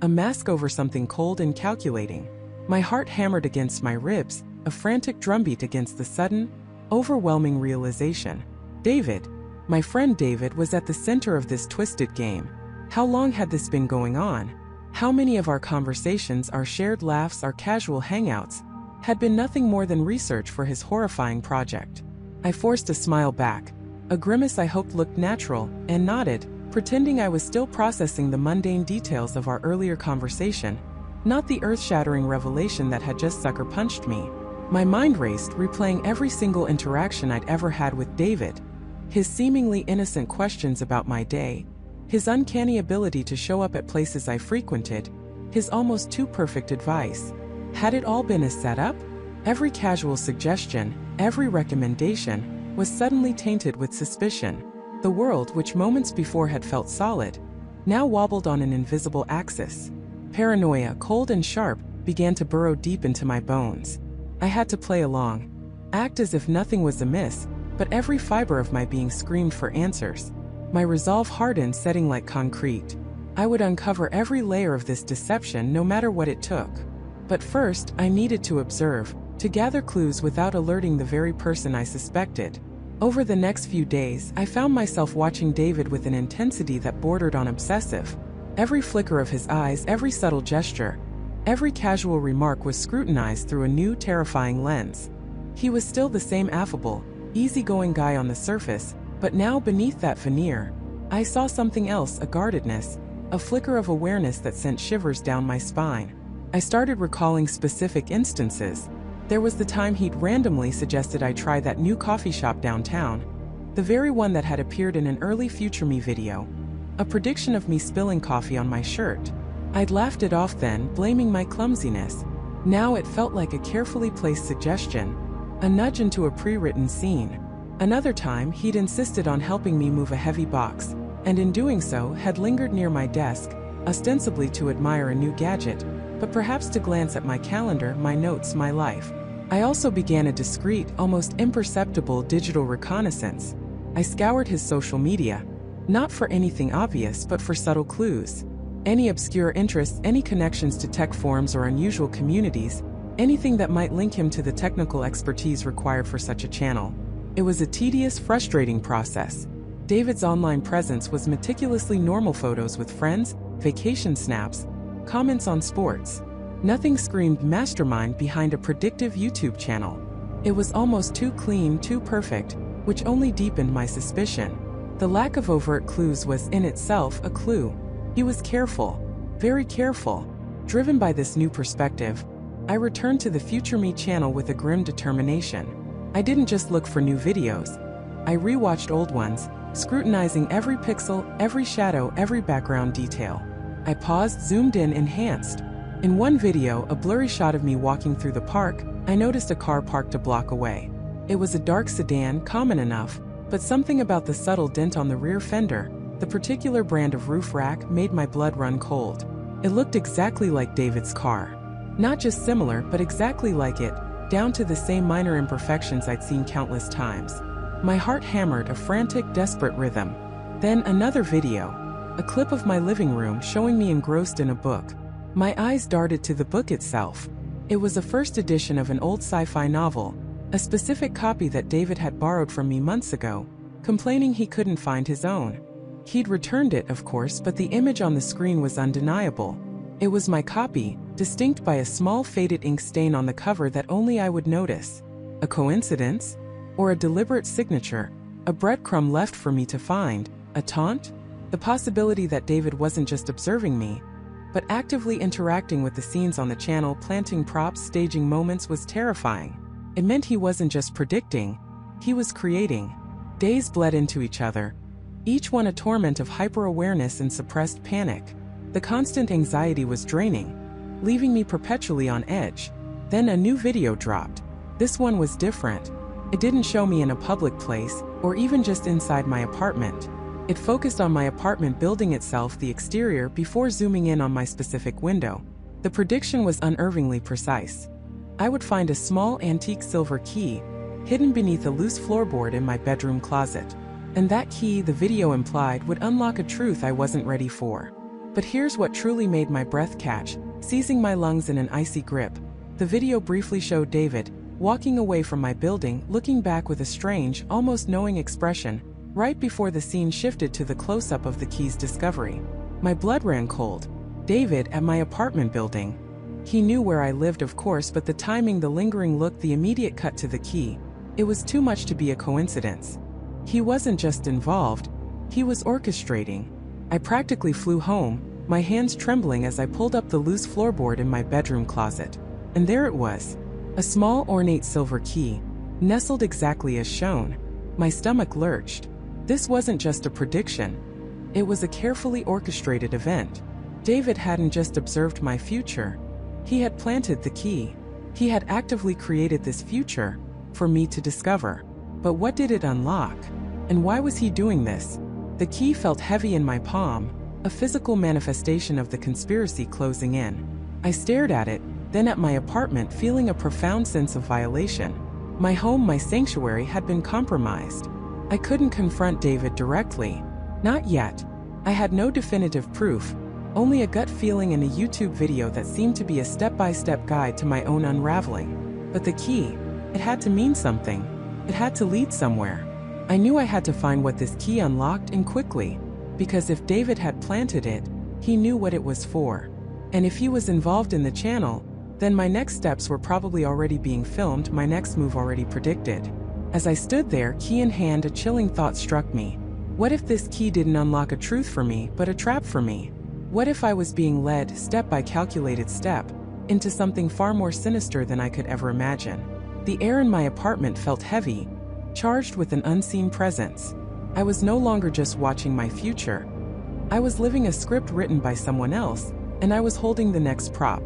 A mask over something cold and calculating. My heart hammered against my ribs, a frantic drumbeat against the sudden, Overwhelming realization. David, my friend David, was at the center of this twisted game. How long had this been going on? How many of our conversations, our shared laughs, our casual hangouts, had been nothing more than research for his horrifying project? I forced a smile back, a grimace I hoped looked natural, and nodded, pretending I was still processing the mundane details of our earlier conversation, not the earth-shattering revelation that had just sucker-punched me. My mind raced, replaying every single interaction I'd ever had with David. His seemingly innocent questions about my day, his uncanny ability to show up at places I frequented, his almost too perfect advice. Had it all been a setup? Every casual suggestion, every recommendation, was suddenly tainted with suspicion. The world, which moments before had felt solid, now wobbled on an invisible axis. Paranoia, cold and sharp, began to burrow deep into my bones. I had to play along, act as if nothing was amiss, but every fiber of my being screamed for answers. My resolve hardened, setting like concrete. I would uncover every layer of this deception, no matter what it took. But first, I needed to observe, to gather clues without alerting the very person I suspected. Over the next few days, I found myself watching David with an intensity that bordered on obsessive. Every flicker of his eyes, every subtle gesture, every casual remark was scrutinized through a new, terrifying lens. He was still the same affable, easygoing guy on the surface, but now beneath that veneer, I saw something else, a guardedness, a flicker of awareness that sent shivers down my spine. I started recalling specific instances. There was the time he'd randomly suggested I try that new coffee shop downtown, the very one that had appeared in an early Future Me video, a prediction of me spilling coffee on my shirt. I'd laughed it off then, blaming my clumsiness. Now it felt like a carefully placed suggestion, a nudge into a pre-written scene. Another time, he'd insisted on helping me move a heavy box, and in doing so, had lingered near my desk, ostensibly to admire a new gadget, but perhaps to glance at my calendar, my notes, my life. I also began a discreet, almost imperceptible digital reconnaissance. I scoured his social media, not for anything obvious, but for subtle clues. Any obscure interests, any connections to tech forums or unusual communities, anything that might link him to the technical expertise required for such a channel. It was a tedious, frustrating process. David's online presence was meticulously normal: photos with friends, vacation snaps, comments on sports. Nothing screamed mastermind behind a predictive YouTube channel. It was almost too clean, too perfect, which only deepened my suspicion. The lack of overt clues was in itself a clue. He was careful, very careful. Driven by this new perspective, I returned to the Future Me channel with a grim determination. I didn't just look for new videos. I rewatched old ones, scrutinizing every pixel, every shadow, every background detail. I paused, zoomed in, enhanced. In one video, a blurry shot of me walking through the park, I noticed a car parked a block away. It was a dark sedan, common enough, but something about the subtle dent on the rear fender, the particular brand of roof rack, made my blood run cold. It looked exactly like David's car. Not just similar, but exactly like it, down to the same minor imperfections I'd seen countless times. My heart hammered, a frantic, desperate rhythm. Then another video, a clip of my living room showing me engrossed in a book. My eyes darted to the book itself. It was a first edition of an old sci-fi novel, a specific copy that David had borrowed from me months ago, complaining he couldn't find his own. He'd returned it, of course, but the image on the screen was undeniable. It was my copy, distinct by a small faded ink stain on the cover that only I would notice. A coincidence? Or a deliberate signature? A breadcrumb left for me to find? A taunt? The possibility that David wasn't just observing me, but actively interacting with the scenes on the channel, planting props, staging moments, was terrifying. It meant he wasn't just predicting, he was creating. Days bled into each other, each one a torment of hyper-awareness and suppressed panic. The constant anxiety was draining, leaving me perpetually on edge. Then a new video dropped. This one was different. It didn't show me in a public place, or even just inside my apartment. It focused on my apartment building itself, the exterior, before zooming in on my specific window. The prediction was unnervingly precise. I would find a small antique silver key, hidden beneath a loose floorboard in my bedroom closet. And that key, the video implied, would unlock a truth I wasn't ready for. But here's what truly made my breath catch, seizing my lungs in an icy grip. The video briefly showed David, walking away from my building, looking back with a strange, almost knowing expression, right before the scene shifted to the close-up of the key's discovery. My blood ran cold. David at my apartment building. He knew where I lived, of course, but the timing, the lingering look, the immediate cut to the key. It was too much to be a coincidence. He wasn't just involved, he was orchestrating. I practically flew home, my hands trembling as I pulled up the loose floorboard in my bedroom closet. And there it was. A small ornate silver key, nestled exactly as shown. My stomach lurched. This wasn't just a prediction. It was a carefully orchestrated event. David hadn't just observed my future. He had planted the key. He had actively created this future for me to discover. But what did it unlock? And why was he doing this? The key felt heavy in my palm, a physical manifestation of the conspiracy closing in. I stared at it, then at my apartment, feeling a profound sense of violation. My home, my sanctuary, had been compromised. I couldn't confront David directly. Not yet. I had no definitive proof, only a gut feeling and a YouTube video that seemed to be a step-by-step guide to my own unraveling. But the key, it had to mean something. It had to lead somewhere. I knew I had to find what this key unlocked, and quickly. Because if David had planted it, he knew what it was for. And if he was involved in the channel, then my next steps were probably already being filmed, my next move already predicted. As I stood there, key in hand, a chilling thought struck me. What if this key didn't unlock a truth for me, but a trap for me? What if I was being led, step by calculated step, into something far more sinister than I could ever imagine? The air in my apartment felt heavy, charged with an unseen presence. I was no longer just watching my future. I was living a script written by someone else, and I was holding the next prop.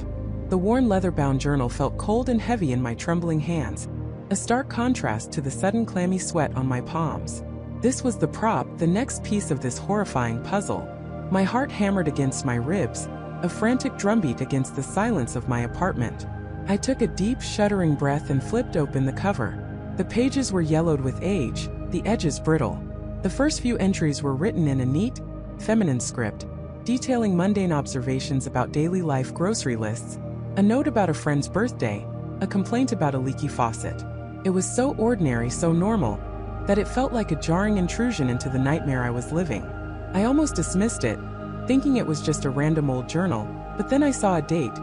The worn leather-bound journal felt cold and heavy in my trembling hands, a stark contrast to the sudden clammy sweat on my palms. This was the prop, the next piece of this horrifying puzzle. My heart hammered against my ribs, a frantic drumbeat against the silence of my apartment. I took a deep, shuddering breath and flipped open the cover. The pages were yellowed with age, the edges brittle. The first few entries were written in a neat, feminine script, detailing mundane observations about daily life, grocery lists, a note about a friend's birthday, a complaint about a leaky faucet. It was so ordinary, so normal, that it felt like a jarring intrusion into the nightmare I was living. I almost dismissed it, thinking it was just a random old journal, but then I saw a date,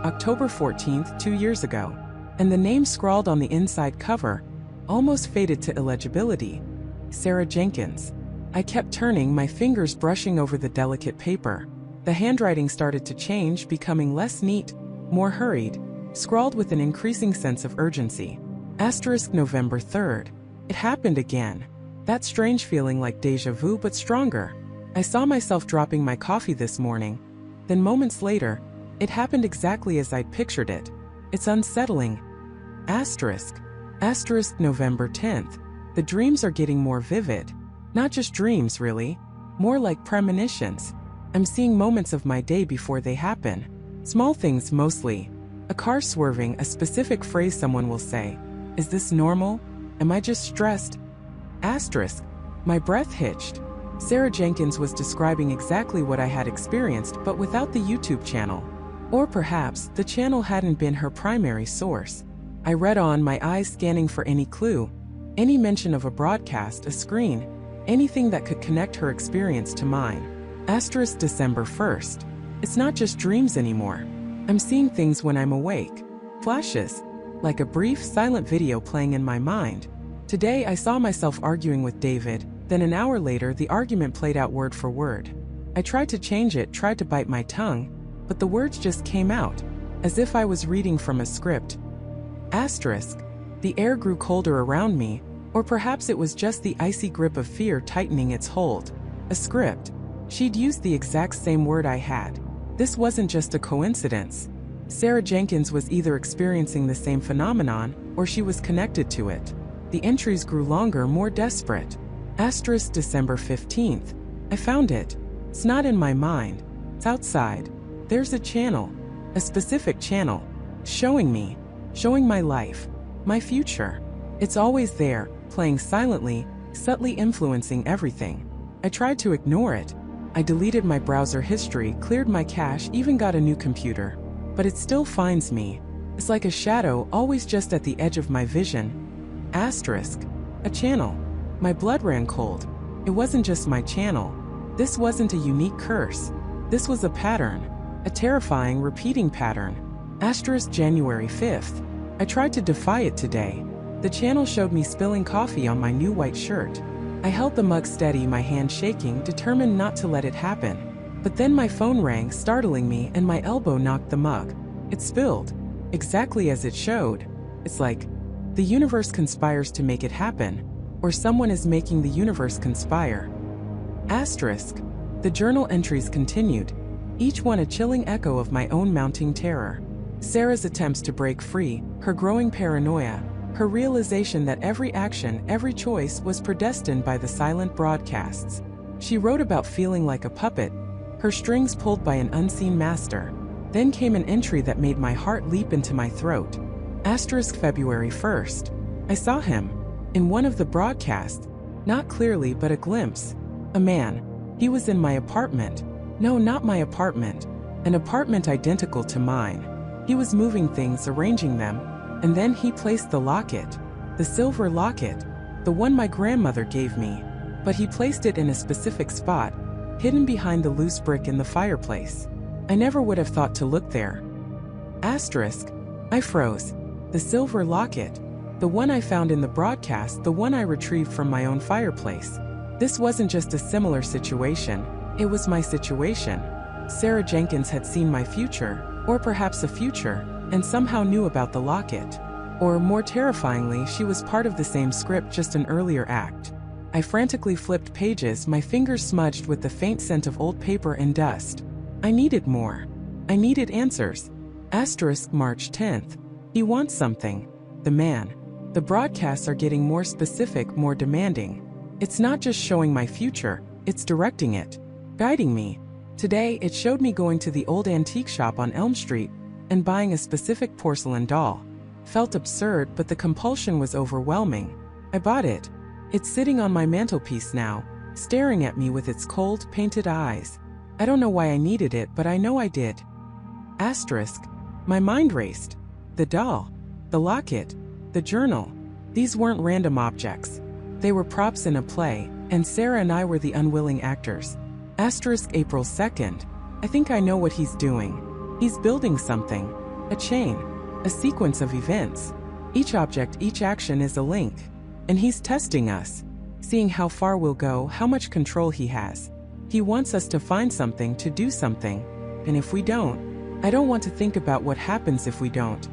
October 14th, 2 years ago, and the name scrawled on the inside cover almost faded to illegibility. Sarah Jenkins. I kept turning, my fingers brushing over the delicate paper. The handwriting started to change, becoming less neat, more hurried, scrawled with an increasing sense of urgency. November 3rd. It happened again. That strange feeling like déjà vu, but stronger. I saw myself dropping my coffee this morning. Then moments later, it happened exactly as I'd pictured it. It's unsettling. November 10th. The dreams are getting more vivid. Not just dreams, really. More like premonitions. I'm seeing moments of my day before they happen. Small things mostly. A car swerving, a specific phrase someone will say. Is this normal? Am I just stressed? My breath hitched. Sarah Jenkins was describing exactly what I had experienced, but without the YouTube channel. Or perhaps the channel hadn't been her primary source. I read on, my eyes scanning for any clue, any mention of a broadcast, a screen, anything that could connect her experience to mine. December 1st. It's not just dreams anymore. I'm seeing things when I'm awake. Flashes, like a brief, silent video playing in my mind. Today I saw myself arguing with David, then an hour later the argument played out word for word. I tried to change it, tried to bite my tongue, but the words just came out, as if I was reading from a script. The air grew colder around me, or perhaps it was just the icy grip of fear tightening its hold. A script. She'd used the exact same word I had. This wasn't just a coincidence. Sarah Jenkins was either experiencing the same phenomenon, or she was connected to it. The entries grew longer, more desperate. December 15th. I found it. It's not in my mind. It's outside. There's a channel. A specific channel. Showing my life. My future. It's always there, playing silently, subtly influencing everything. I tried to ignore it. I deleted my browser history, cleared my cache, even got a new computer. But it still finds me. It's like a shadow always just at the edge of my vision. Asterisk. A channel. My blood ran cold. It wasn't just my channel. This wasn't a unique curse. This was a pattern. A terrifying, repeating pattern. Asterisk January 5th. I tried to defy it today. The channel showed me spilling coffee on my new white shirt. I held the mug steady, my hand shaking, determined not to let it happen. But then my phone rang, startling me, and my elbow knocked the mug. It spilled. Exactly as it showed. It's like the universe conspires to make it happen, or someone is making the universe conspire. Asterisk. The journal entries continued, each one a chilling echo of my own mounting terror. Sarah's attempts to break free, her growing paranoia, her realization that every action, every choice was predestined by the silent broadcasts. She wrote about feeling like a puppet, her strings pulled by an unseen master. Then came an entry that made my heart leap into my throat. Asterisk February 1st. I saw him. In one of the broadcasts. Not clearly, but a glimpse. A man. He was in my apartment. No, not my apartment. An apartment identical to mine. He was moving things, arranging them, and then he placed the locket. The silver locket. The one my grandmother gave me. But he placed it in a specific spot, hidden behind the loose brick in the fireplace. I never would have thought to look there. Asterisk. I froze. The silver locket. The one I found in the broadcast, the one I retrieved from my own fireplace. This wasn't just a similar situation, it was my situation. Sarah Jenkins had seen my future, or perhaps a future, and somehow knew about the locket. Or, more terrifyingly, she was part of the same script, just an earlier act. I frantically flipped pages, my fingers smudged with the faint scent of old paper and dust. I needed more. I needed answers. Asterisk March 10th. He wants something. The man. The broadcasts are getting more specific, more demanding. It's not just showing my future, it's directing it. Guiding me. Today, it showed me going to the old antique shop on Elm Street and buying a specific porcelain doll. Felt absurd, but the compulsion was overwhelming. I bought it. It's sitting on my mantelpiece now, staring at me with its cold, painted eyes. I don't know why I needed it, but I know I did. Asterisk. My mind raced. The doll. The locket. The journal. These weren't random objects. They were props in a play, and Sarah and I were the unwilling actors. Asterisk April 2nd. I think I know what he's doing. He's building something. A chain. A sequence of events. Each object, each action is a link. And he's testing us. Seeing how far we'll go, how much control he has. He wants us to find something, to do something. And if we don't, I don't want to think about what happens if we don't.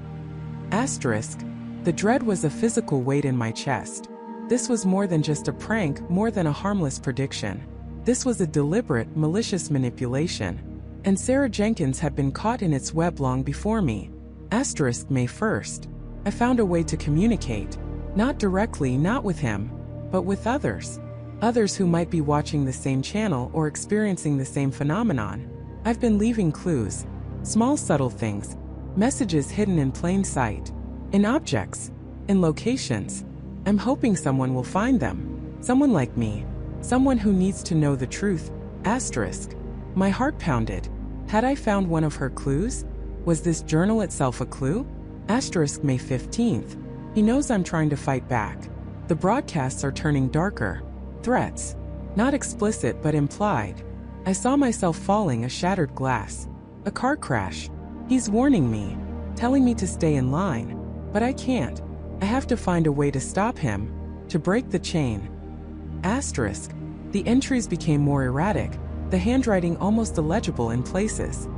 Asterisk. The dread was a physical weight in my chest. This was more than just a prank, more than a harmless prediction. This was a deliberate, malicious manipulation. And Sarah Jenkins had been caught in its web long before me. Asterisk May 1st. I found a way to communicate. Not directly, not with him, but with others. Others who might be watching the same channel or experiencing the same phenomenon. I've been leaving clues. Small subtle things. Messages hidden in plain sight. In objects. In locations. I'm hoping someone will find them. Someone like me. Someone who needs to know the truth. Asterisk. My heart pounded. Had I found one of her clues? Was this journal itself a clue? Asterisk May 15th. He knows I'm trying to fight back. The broadcasts are turning darker. Threats. Not explicit but implied. I saw myself falling, a shattered glass. A car crash. He's warning me. Telling me to stay in line. But I can't. I have to find a way to stop him. To break the chain. Asterisk. The entries became more erratic. The handwriting almost illegible in places.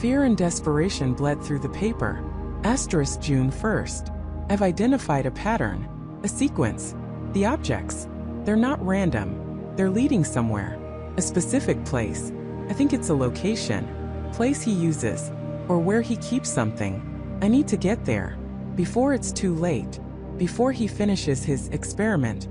Fear and desperation bled through the paper. Asterisk June 1st. I've identified a pattern. A sequence. The objects. They're not random. They're leading somewhere. A specific place. I think it's a location. Place he uses. Or where he keeps something. I need to get there. Before it's too late. Before he finishes his experiment.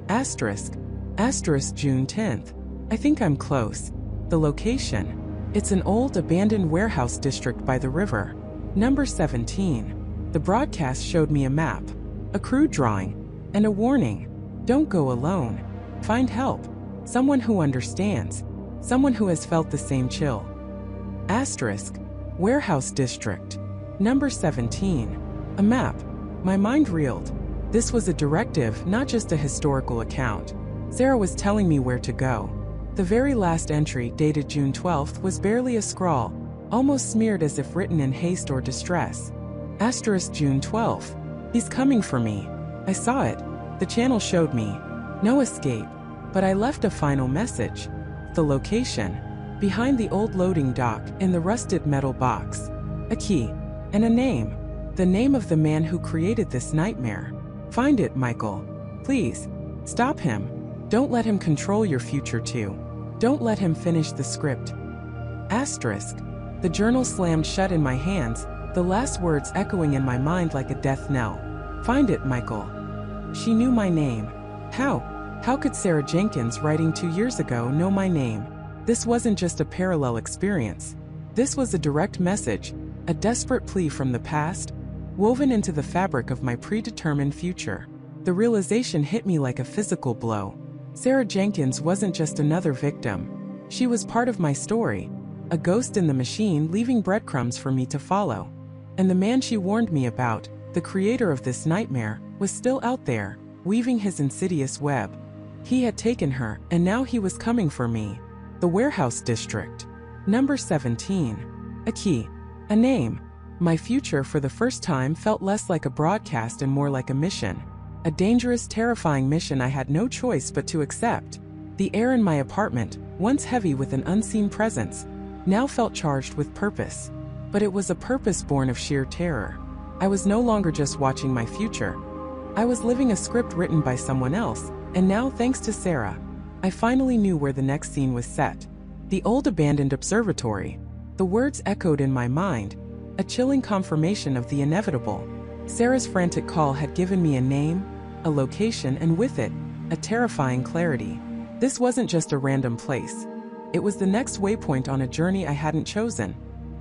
Asterisk. Asterisk June 10th. I think I'm close. The location. It's an old abandoned warehouse district by the river. Number 17. The broadcast showed me a map. A crude drawing. And a warning. Don't go alone. Find help. Someone who understands. Someone who has felt the same chill. Asterisk. Warehouse district. Number 17. A map. My mind reeled. This was a directive, not just a historical account. Sarah was telling me where to go. The very last entry, dated June 12th, was barely a scrawl, almost smeared as if written in haste or distress. Asterisk June 12th. He's coming for me. I saw it. The channel showed me. No escape. But I left a final message. The location. Behind the old loading dock, in the rusted metal box. A key. And a name. The name of the man who created this nightmare. Find it, Michael. Please. Stop him. Don't let him control your future too. Don't let him finish the script. Asterisk. The journal slammed shut in my hands, the last words echoing in my mind like a death knell. Find it, Michael. She knew my name. How? How could Sarah Jenkins, writing 2 years ago, know my name? This wasn't just a parallel experience. This was a direct message, a desperate plea from the past, woven into the fabric of my predetermined future. The realization hit me like a physical blow. Sarah Jenkins wasn't just another victim. She was part of my story, a ghost in the machine leaving breadcrumbs for me to follow. And the man she warned me about, the creator of this nightmare, was still out there, weaving his insidious web. He had taken her, and now he was coming for me. The Warehouse District. Number 17. A key. A name. My future for the first time felt less like a broadcast and more like a mission. A dangerous, terrifying mission I had no choice but to accept. The air in my apartment, once heavy with an unseen presence, now felt charged with purpose. But it was a purpose born of sheer terror. I was no longer just watching my future. I was living a script written by someone else, and now, thanks to Sarah, I finally knew where the next scene was set. The old abandoned observatory. The words echoed in my mind, a chilling confirmation of the inevitable. Sarah's frantic call had given me a name, a location, and with it, a terrifying clarity. This wasn't just a random place. It was the next waypoint on a journey I hadn't chosen.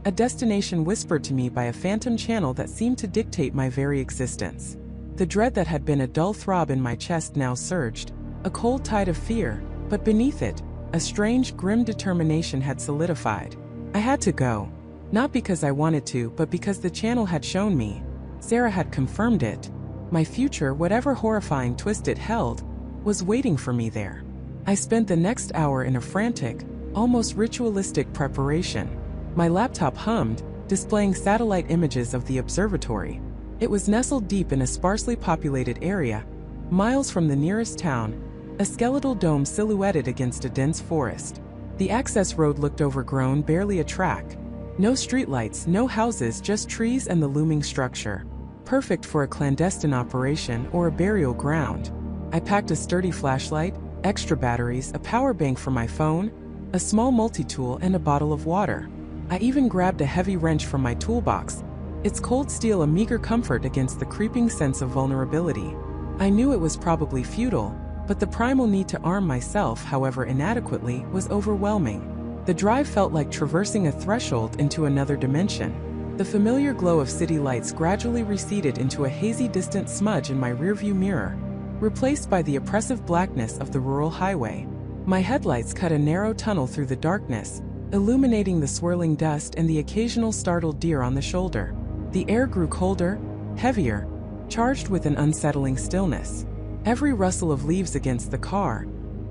A destination whispered to me by a phantom channel that seemed to dictate my very existence. The dread that had been a dull throb in my chest now surged, a cold tide of fear, but beneath it, a strange, grim determination had solidified. I had to go. Not because I wanted to, but because the channel had shown me. Sarah had confirmed it. My future, whatever horrifying twist it held, was waiting for me there. I spent the next hour in a frantic, almost ritualistic preparation. My laptop hummed, displaying satellite images of the observatory. It was nestled deep in a sparsely populated area, miles from the nearest town, a skeletal dome silhouetted against a dense forest. The access road looked overgrown, barely a track. No streetlights, no houses, just trees and the looming structure. Perfect for a clandestine operation or a burial ground. I packed a sturdy flashlight, extra batteries, a power bank for my phone, a small multi-tool, and a bottle of water. I even grabbed a heavy wrench from my toolbox, its cold steel a meager comfort against the creeping sense of vulnerability. I knew it was probably futile, but the primal need to arm myself, however inadequately, was overwhelming. The drive felt like traversing a threshold into another dimension. The familiar glow of city lights gradually receded into a hazy distant smudge in my rearview mirror, replaced by the oppressive blackness of the rural highway. My headlights cut a narrow tunnel through the darkness, illuminating the swirling dust and the occasional startled deer on the shoulder. The air grew colder, heavier, charged with an unsettling stillness. Every rustle of leaves against the car,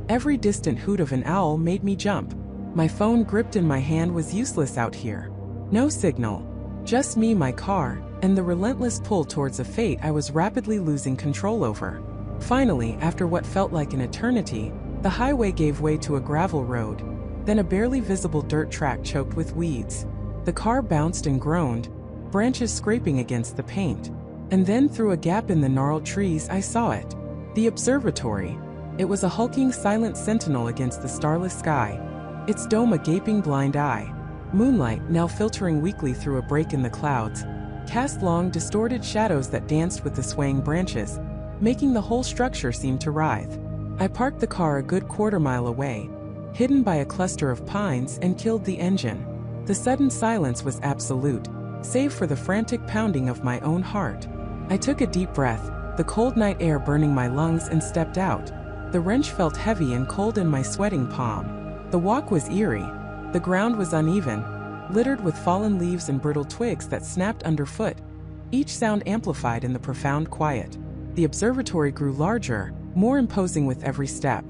every distant hoot of an owl made me jump. My phone gripped in my hand was useless out here. No signal. Just me, my car, and the relentless pull towards a fate I was rapidly losing control over. Finally, after what felt like an eternity, the highway gave way to a gravel road, then a barely visible dirt track choked with weeds. The car bounced and groaned, branches scraping against the paint. And then through a gap in the gnarled trees I saw it. The observatory. It was a hulking, silent sentinel against the starless sky, its dome a gaping blind eye. Moonlight, now filtering weakly through a break in the clouds, cast long, distorted shadows that danced with the swaying branches, making the whole structure seem to writhe. I parked the car a good quarter-mile away, hidden by a cluster of pines, and killed the engine. The sudden silence was absolute, save for the frantic pounding of my own heart. I took a deep breath, the cold night air burning my lungs, and stepped out. The wrench felt heavy and cold in my sweating palm. The walk was eerie. The ground was uneven, littered with fallen leaves and brittle twigs that snapped underfoot, each sound amplified in the profound quiet. The observatory grew larger, more imposing with every step.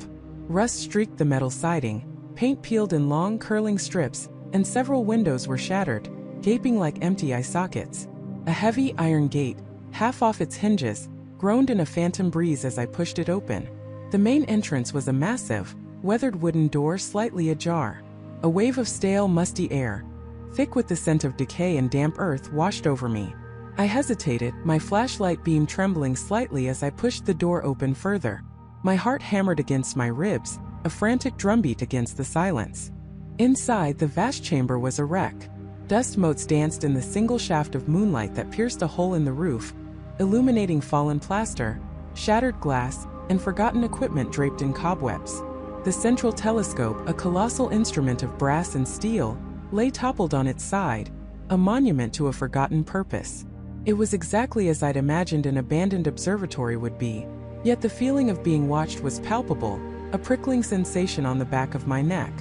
Rust streaked the metal siding, paint peeled in long, curling strips, and several windows were shattered, gaping like empty eye sockets. A heavy iron gate, half off its hinges, groaned in a phantom breeze as I pushed it open. The main entrance was a massive, weathered wooden door slightly ajar. A wave of stale, musty air, thick with the scent of decay and damp earth, washed over me. I hesitated, my flashlight beam trembling slightly as I pushed the door open further. My heart hammered against my ribs, a frantic drumbeat against the silence. Inside, the vast chamber was a wreck. Dust motes danced in the single shaft of moonlight that pierced a hole in the roof, illuminating fallen plaster, shattered glass, and forgotten equipment draped in cobwebs. The central telescope, a colossal instrument of brass and steel, lay toppled on its side, a monument to a forgotten purpose. It was exactly as I'd imagined an abandoned observatory would be, yet the feeling of being watched was palpable, a prickling sensation on the back of my neck.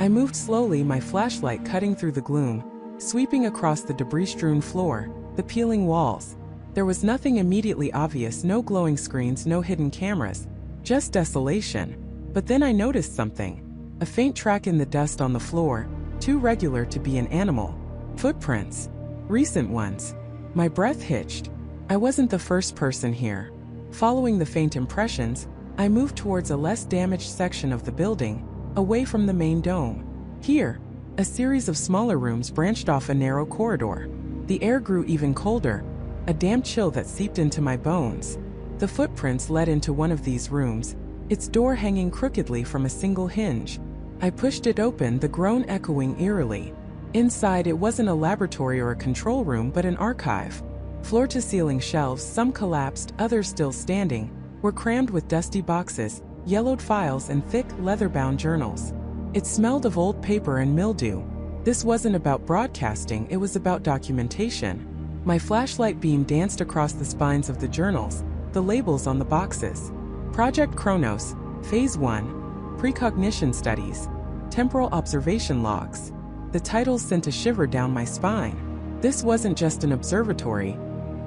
I moved slowly, my flashlight cutting through the gloom, sweeping across the debris-strewn floor, the peeling walls. There was nothing immediately obvious, no glowing screens, no hidden cameras, just desolation. But then I noticed something. A faint track in the dust on the floor, too regular to be an animal. Footprints. Recent ones. My breath hitched. I wasn't the first person here. Following the faint impressions, I moved towards a less damaged section of the building, away from the main dome. Here, a series of smaller rooms branched off a narrow corridor. The air grew even colder, a damp chill that seeped into my bones. The footprints led into one of these rooms, its door hanging crookedly from a single hinge. I pushed it open, the groan echoing eerily. Inside, it wasn't a laboratory or a control room, but an archive. Floor-to-ceiling shelves, some collapsed, others still standing, were crammed with dusty boxes, yellowed files, and thick, leather-bound journals. It smelled of old paper and mildew. This wasn't about broadcasting, it was about documentation. My flashlight beam danced across the spines of the journals, the labels on the boxes. Project Kronos, Phase 1, Precognition Studies, Temporal Observation Logs. The titles sent a shiver down my spine. This wasn't just an observatory.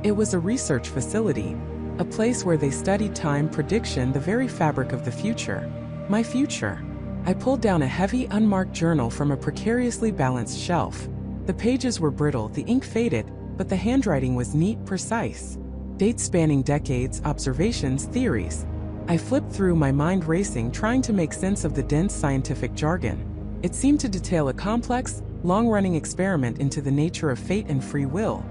It was a research facility, a place where they studied time, prediction, the very fabric of the future. My future. I pulled down a heavy, unmarked journal from a precariously balanced shelf. The pages were brittle, the ink faded, but the handwriting was neat, precise. Dates spanning decades, observations, theories. I flipped through, my mind racing, trying to make sense of the dense scientific jargon. It seemed to detail a complex, long-running experiment into the nature of fate and free will,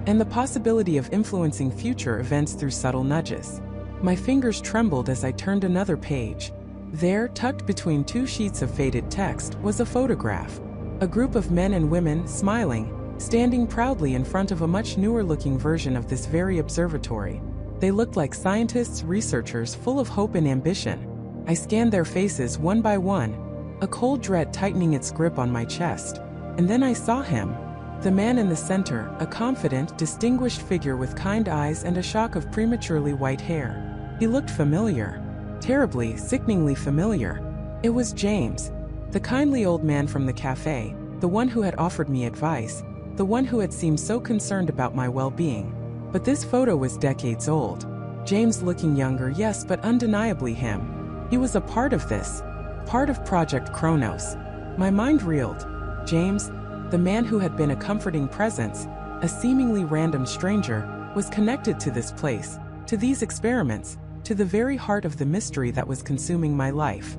and the possibility of influencing future events through subtle nudges. My fingers trembled as I turned another page. There, tucked between two sheets of faded text, was a photograph. A group of men and women, smiling, standing proudly in front of a much newer-looking version of this very observatory. They looked like scientists, researchers, full of hope and ambition. I scanned their faces one by one, a cold dread tightening its grip on my chest. And then I saw him. The man in the center, a confident, distinguished figure with kind eyes and a shock of prematurely white hair. He looked familiar. Terribly, sickeningly familiar. It was James, the kindly old man from the cafe, the one who had offered me advice, the one who had seemed so concerned about my well-being. But this photo was decades old. James looking younger, yes, but undeniably him. He was a part of this, part of Project Kronos. My mind reeled. James, the man who had been a comforting presence, a seemingly random stranger, was connected to this place, to these experiments, to the very heart of the mystery that was consuming my life.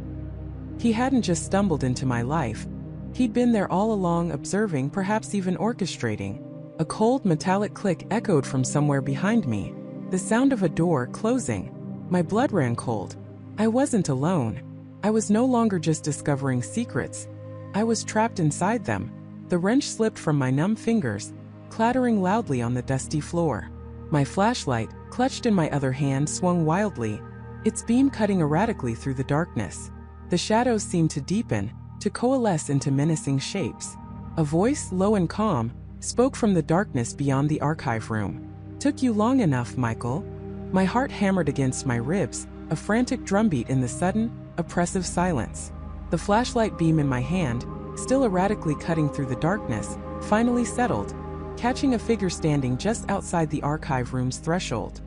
He hadn't just stumbled into my life. He'd been there all along, observing, perhaps even orchestrating. A cold metallic click echoed from somewhere behind me. The sound of a door closing. My blood ran cold. I wasn't alone. I was no longer just discovering secrets. I was trapped inside them. The wrench slipped from my numb fingers, clattering loudly on the dusty floor. My flashlight, clutched in my other hand, swung wildly, its beam cutting erratically through the darkness. The shadows seemed to deepen, to coalesce into menacing shapes. A voice, low and calm, spoke from the darkness beyond the archive room. "Took you long enough, Michael." My heart hammered against my ribs, a frantic drumbeat in the sudden, oppressive silence. The flashlight beam in my hand, still erratically cutting through the darkness, finally settled, catching a figure standing just outside the archive room's threshold.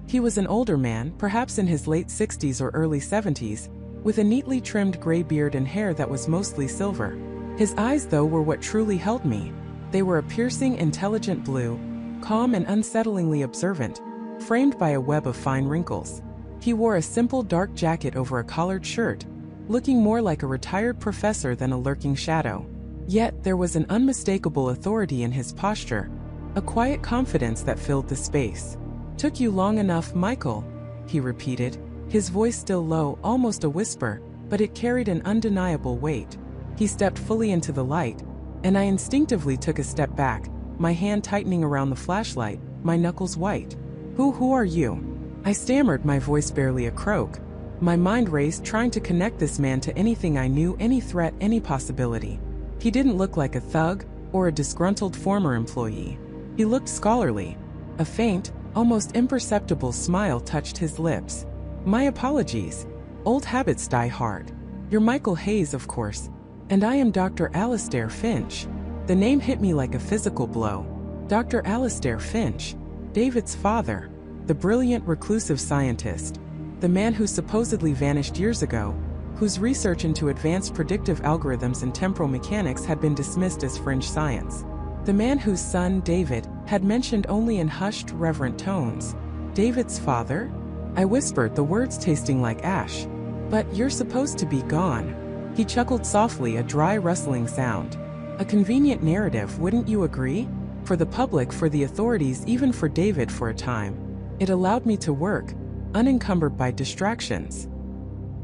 He was an older man, perhaps in his late 60s or early 70s, with a neatly trimmed gray beard and hair that was mostly silver. His eyes, though, were what truly held me. They were a piercing, intelligent blue, calm and unsettlingly observant, framed by a web of fine wrinkles. He wore a simple dark jacket over a collared shirt, looking more like a retired professor than a lurking shadow. Yet there was an unmistakable authority in his posture, a quiet confidence that filled the space. "Took you long enough, Michael," he repeated, his voice still low, almost a whisper, but it carried an undeniable weight. He stepped fully into the light, and I instinctively took a step back, my hand tightening around the flashlight, my knuckles white. Who are you?" I stammered, my voice barely a croak. My mind raced, trying to connect this man to anything I knew, any threat, any possibility. He didn't look like a thug or a disgruntled former employee. He looked scholarly. A faint, almost imperceptible smile touched his lips. "My apologies. Old habits die hard. You're Michael Hayes, of course. And I am Dr. Alastair Finch." The name hit me like a physical blow. Dr. Alastair Finch, David's father, the brilliant reclusive scientist, the man who supposedly vanished years ago, whose research into advanced predictive algorithms and temporal mechanics had been dismissed as fringe science. The man whose son, David, had mentioned only in hushed, reverent tones. David's father? I whispered, the words tasting like ash. "But you're supposed to be gone." He chuckled softly, a dry, rustling sound. "A convenient narrative, wouldn't you agree? For the public, for the authorities, even for David for a time. It allowed me to work, unencumbered by distractions."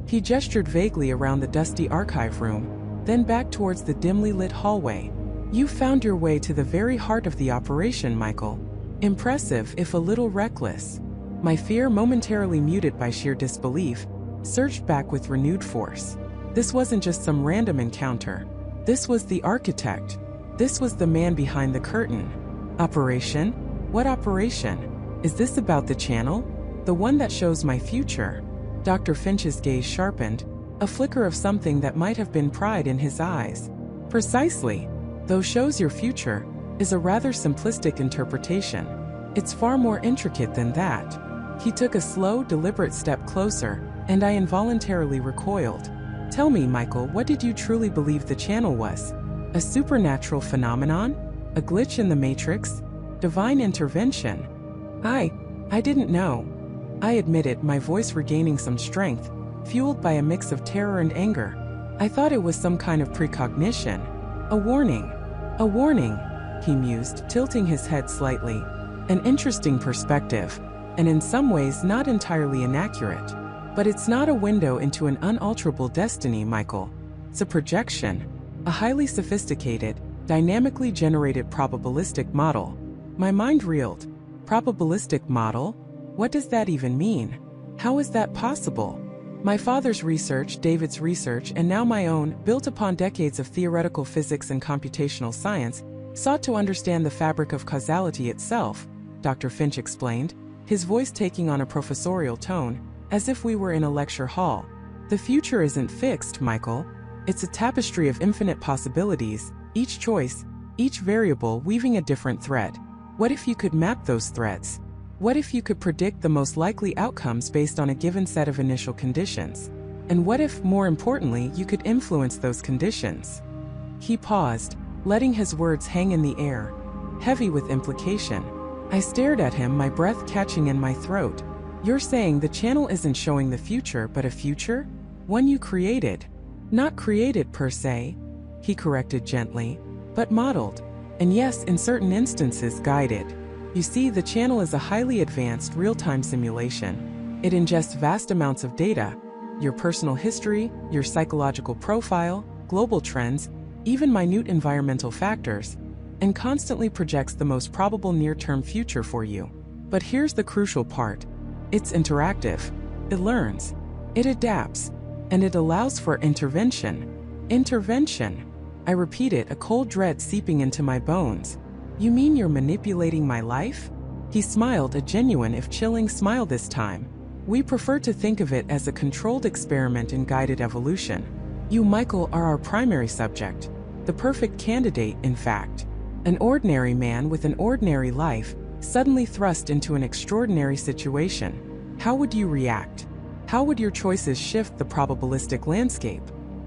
He gestured vaguely around the dusty archive room, then back towards the dimly lit hallway. "You found your way to the very heart of the operation, Michael. Impressive, if a little reckless." My fear, momentarily muted by sheer disbelief, surged back with renewed force. This wasn't just some random encounter. This was the architect. This was the man behind the curtain. Operation? What operation? Is this about the channel? The one that shows my future? Dr. Finch's gaze sharpened, a flicker of something that might have been pride in his eyes. "Precisely. Though shows your future is a rather simplistic interpretation. It's far more intricate than that." He took a slow, deliberate step closer, and I involuntarily recoiled. "Tell me, Michael, what did you truly believe the channel was? A supernatural phenomenon? A glitch in the matrix? Divine intervention?" I didn't know," I admitted, my voice regaining some strength, fueled by a mix of terror and anger. "I thought it was some kind of precognition. A warning." "A warning," he mused, tilting his head slightly. "An interesting perspective, and in some ways not entirely inaccurate. But it's not a window into an unalterable destiny, Michael. It's a projection, a highly sophisticated, dynamically generated probabilistic model." My mind reeled. Probabilistic model? What does that even mean? How is that possible? My father's research, David's research, and now my own, built upon decades of theoretical physics and computational science, sought to understand the fabric of causality itself, Dr. Finch explained, his voice taking on a professorial tone, as if we were in a lecture hall. "The future isn't fixed, Michael. It's a tapestry of infinite possibilities, each choice, each variable weaving a different thread. What if you could map those threads? What if you could predict the most likely outcomes based on a given set of initial conditions? And what if, more importantly, you could influence those conditions?" He paused, letting his words hang in the air, heavy with implication. I stared at him, my breath catching in my throat. "You're saying the channel isn't showing the future, but a future? One you created. Not created per se," he corrected gently, "but modeled. And yes, in certain instances, guided. You see, the channel is a highly advanced real-time simulation. It ingests vast amounts of data, your personal history, your psychological profile, global trends, even minute environmental factors, and constantly projects the most probable near-term future for you. But here's the crucial part. It's interactive. It learns. It adapts. And it allows for intervention." "Intervention," I repeated, a cold dread seeping into my bones. "You mean you're manipulating my life?" He smiled, a genuine if chilling smile this time. "We prefer to think of it as a controlled experiment in guided evolution. You, Michael, are our primary subject. The perfect candidate, in fact. An ordinary man with an ordinary life, suddenly thrust into an extraordinary situation. How would you react? How would your choices shift the probabilistic landscape?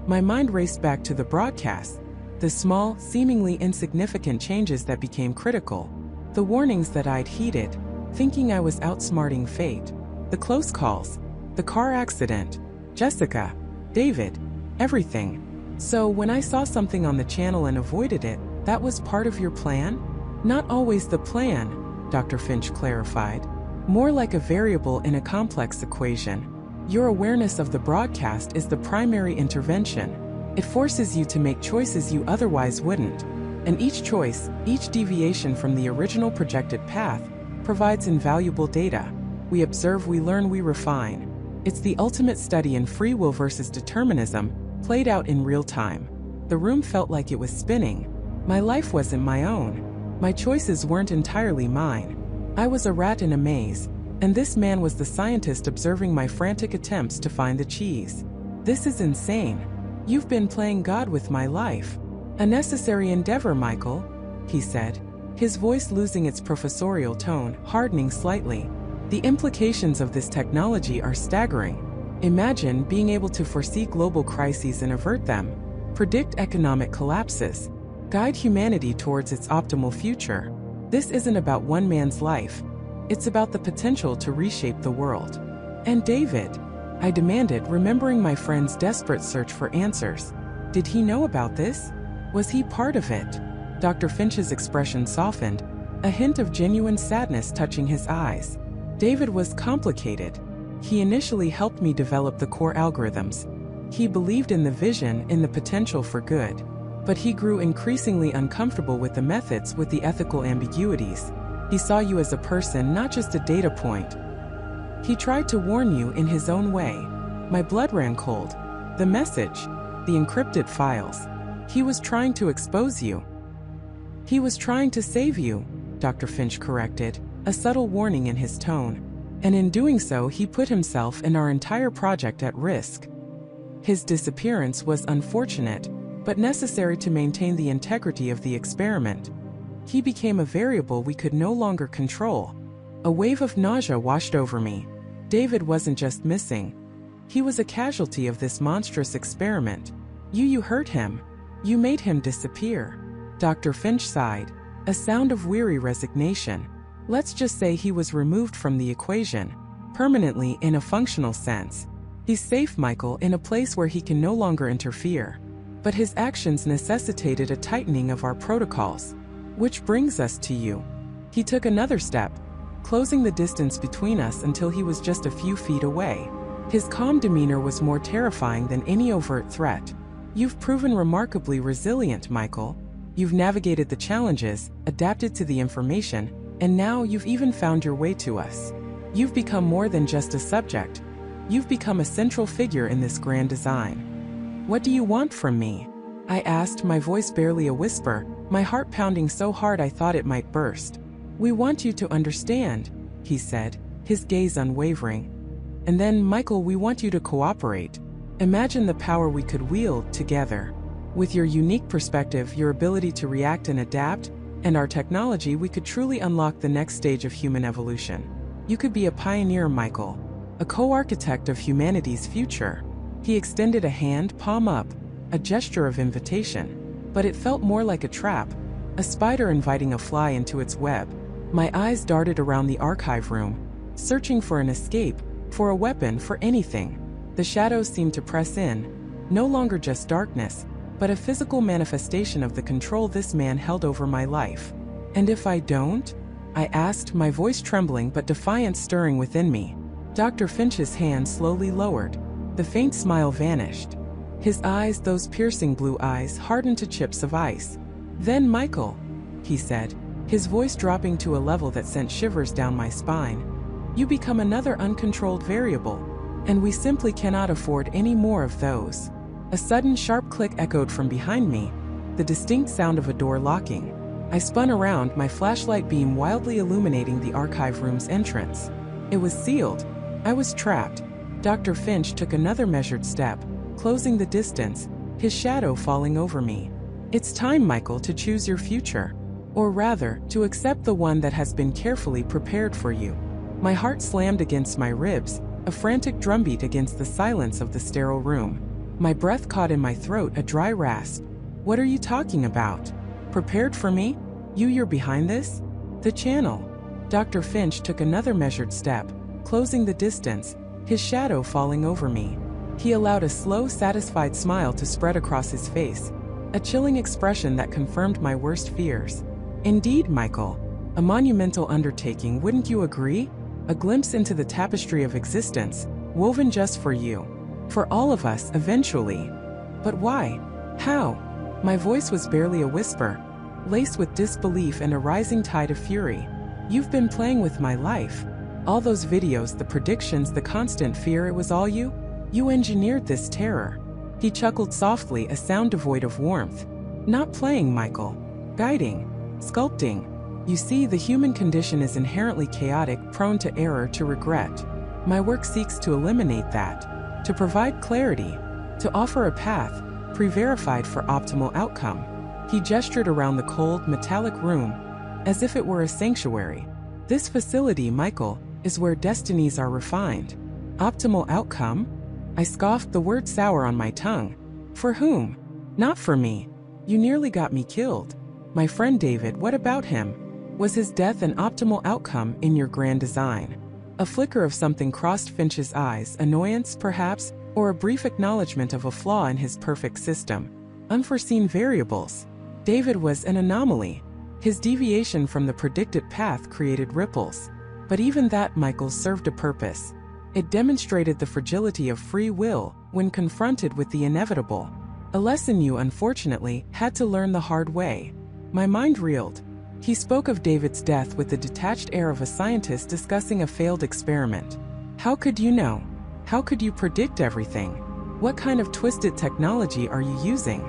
My mind raced back to the broadcast, the small, seemingly insignificant changes that became critical, the warnings that I'd heeded, thinking I was outsmarting fate, the close calls, the car accident, Jessica, David, everything. So when I saw something on the channel and avoided it, that was part of your plan? Not always the plan, Dr. Finch clarified. More like a variable in a complex equation. Your awareness of the broadcast is the primary intervention. It forces you to make choices you otherwise wouldn't. And each choice, each deviation from the original projected path, provides invaluable data. We observe, we learn, we refine. It's the ultimate study in free will versus determinism, played out in real time. The room felt like it was spinning. My life wasn't my own. My choices weren't entirely mine. I was a rat in a maze, and this man was the scientist observing my frantic attempts to find the cheese. This is insane. You've been playing God with my life. A necessary endeavor, Michael, he said, his voice losing its professorial tone, hardening slightly. The implications of this technology are staggering. Imagine being able to foresee global crises and avert them, predict economic collapses, guide humanity towards its optimal future. This isn't about one man's life. It's about the potential to reshape the world. And David, I demanded, remembering my friend's desperate search for answers. Did he know about this? Was he part of it? Dr. Finch's expression softened, a hint of genuine sadness touching his eyes. David was complicated. He initially helped me develop the core algorithms. He believed in the vision, in the potential for good. But he grew increasingly uncomfortable with the methods, with the ethical ambiguities. He saw you as a person, not just a data point. He tried to warn you in his own way. My blood ran cold. The message, the encrypted files. He was trying to expose you. He was trying to save you, Dr. Finch corrected, a subtle warning in his tone. And in doing so, he put himself and our entire project at risk. His disappearance was unfortunate, but necessary to maintain the integrity of the experiment. He became a variable we could no longer control. A wave of nausea washed over me. David wasn't just missing. He was a casualty of this monstrous experiment. You hurt him. You made him disappear. Dr. Finch sighed, a sound of weary resignation. Let's just say he was removed from the equation, permanently in a functional sense. He's safe, Michael, in a place where he can no longer interfere. But his actions necessitated a tightening of our protocols. Which brings us to you. He took another step, closing the distance between us until he was just a few feet away. His calm demeanor was more terrifying than any overt threat. You've proven remarkably resilient, Michael. You've navigated the challenges, adapted to the information, and now you've even found your way to us. You've become more than just a subject. You've become a central figure in this grand design. What do you want from me? I asked, my voice barely a whisper, my heart pounding so hard I thought it might burst. We want you to understand, he said, his gaze unwavering. And then, Michael, we want you to cooperate. Imagine the power we could wield together. With your unique perspective, your ability to react and adapt, and our technology, we could truly unlock the next stage of human evolution. You could be a pioneer, Michael, a co-architect of humanity's future. He extended a hand, palm up, a gesture of invitation. But it felt more like a trap, a spider inviting a fly into its web. My eyes darted around the archive room, searching for an escape, for a weapon, for anything. The shadows seemed to press in, no longer just darkness, but a physical manifestation of the control this man held over my life. And if I don't? I asked, my voice trembling but defiance stirring within me. Dr. Finch's hand slowly lowered. The faint smile vanished. His eyes, those piercing blue eyes, hardened to chips of ice. Then, Michael, he said, his voice dropping to a level that sent shivers down my spine. You become another uncontrolled variable, and we simply cannot afford any more of those. A sudden sharp click echoed from behind me, the distinct sound of a door locking. I spun around, my flashlight beam wildly illuminating the archive room's entrance. It was sealed. I was trapped. Dr. Finch took another measured step, closing the distance, his shadow falling over me. It's time, Michael, to choose your future. Or rather, to accept the one that has been carefully prepared for you. My heart slammed against my ribs, a frantic drumbeat against the silence of the sterile room. My breath caught in my throat, a dry rasp. What are you talking about? Prepared for me? You're behind this? The channel. Dr. Finch took another measured step, closing the distance, his shadow falling over me. He allowed a slow, satisfied smile to spread across his face, a chilling expression that confirmed my worst fears. Indeed, Michael. A monumental undertaking, wouldn't you agree? A glimpse into the tapestry of existence, woven just for you. For all of us, eventually. But why? How? My voice was barely a whisper, laced with disbelief and a rising tide of fury. You've been playing with my life. All those videos, the predictions, the constant fear, it was all you? You engineered this terror. He chuckled softly, a sound devoid of warmth. Not playing, Michael. Guiding. Sculpting. You see, the human condition is inherently chaotic, prone to error, to regret. My work seeks to eliminate that, to provide clarity, to offer a path, pre-verified for optimal outcome. He gestured around the cold, metallic room, as if it were a sanctuary. This facility, Michael, is where destinies are refined. Optimal outcome? I scoffed, the word sour on my tongue. For whom? Not for me. You nearly got me killed. My friend David, what about him? Was his death an optimal outcome in your grand design? A flicker of something crossed Finch's eyes, annoyance, perhaps, or a brief acknowledgement of a flaw in his perfect system. Unforeseen variables. David was an anomaly. His deviation from the predicted path created ripples. But even that, Michael, served a purpose. It demonstrated the fragility of free will when confronted with the inevitable. A lesson you, unfortunately, had to learn the hard way. My mind reeled. He spoke of David's death with the detached air of a scientist discussing a failed experiment. How could you know? How could you predict everything? What kind of twisted technology are you using?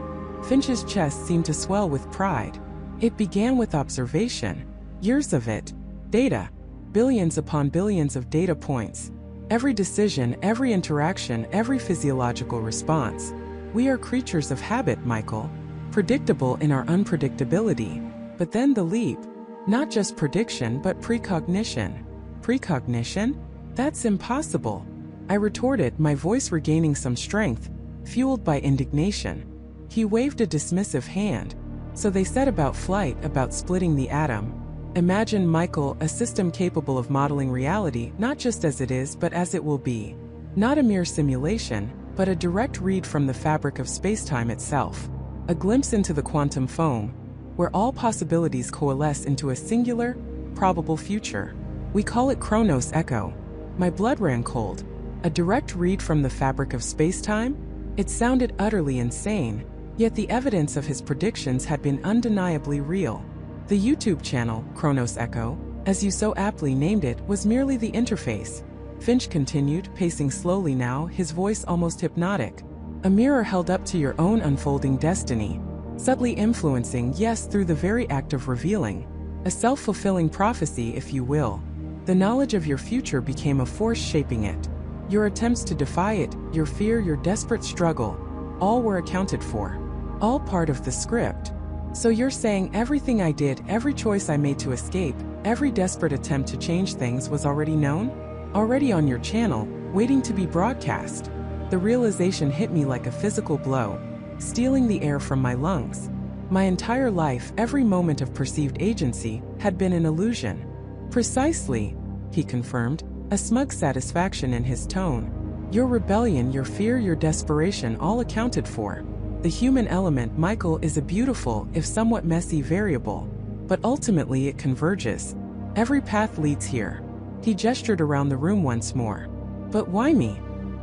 Finch's chest seemed to swell with pride. It began with observation. Years of it. Data. Billions upon billions of data points. Every decision, every interaction, every physiological response. We are creatures of habit, Michael. Predictable in our unpredictability. But then the leap. Not just prediction, but precognition. Precognition? That's impossible. I retorted, my voice regaining some strength, fueled by indignation. He waved a dismissive hand. So they said about flight, about splitting the atom. Imagine, Michael, a system capable of modeling reality, not just as it is, but as it will be. Not a mere simulation, but a direct read from the fabric of space-time itself. A glimpse into the quantum foam, where all possibilities coalesce into a singular, probable future. We call it Chronos Echo. My blood ran cold. A direct read from the fabric of space-time? It sounded utterly insane, yet the evidence of his predictions had been undeniably real. The YouTube channel, Chronos Echo, as you so aptly named it, was merely the interface. Finch continued, pacing slowly now, his voice almost hypnotic. A mirror held up to your own unfolding destiny, subtly influencing, yes, through the very act of revealing. A self-fulfilling prophecy, if you will. The knowledge of your future became a force shaping it. Your attempts to defy it, your fear, your desperate struggle, all were accounted for. All part of the script. So you're saying everything I did, every choice I made to escape, every desperate attempt to change things was already known? Already on your channel, waiting to be broadcast. The realization hit me like a physical blow, stealing the air from my lungs. My entire life, every moment of perceived agency, had been an illusion. Precisely, he confirmed, a smug satisfaction in his tone. Your rebellion, your fear, your desperation, all accounted for. The human element, Michael, is a beautiful, if somewhat messy variable. But ultimately it converges. Every path leads here. He gestured around the room once more. But why me?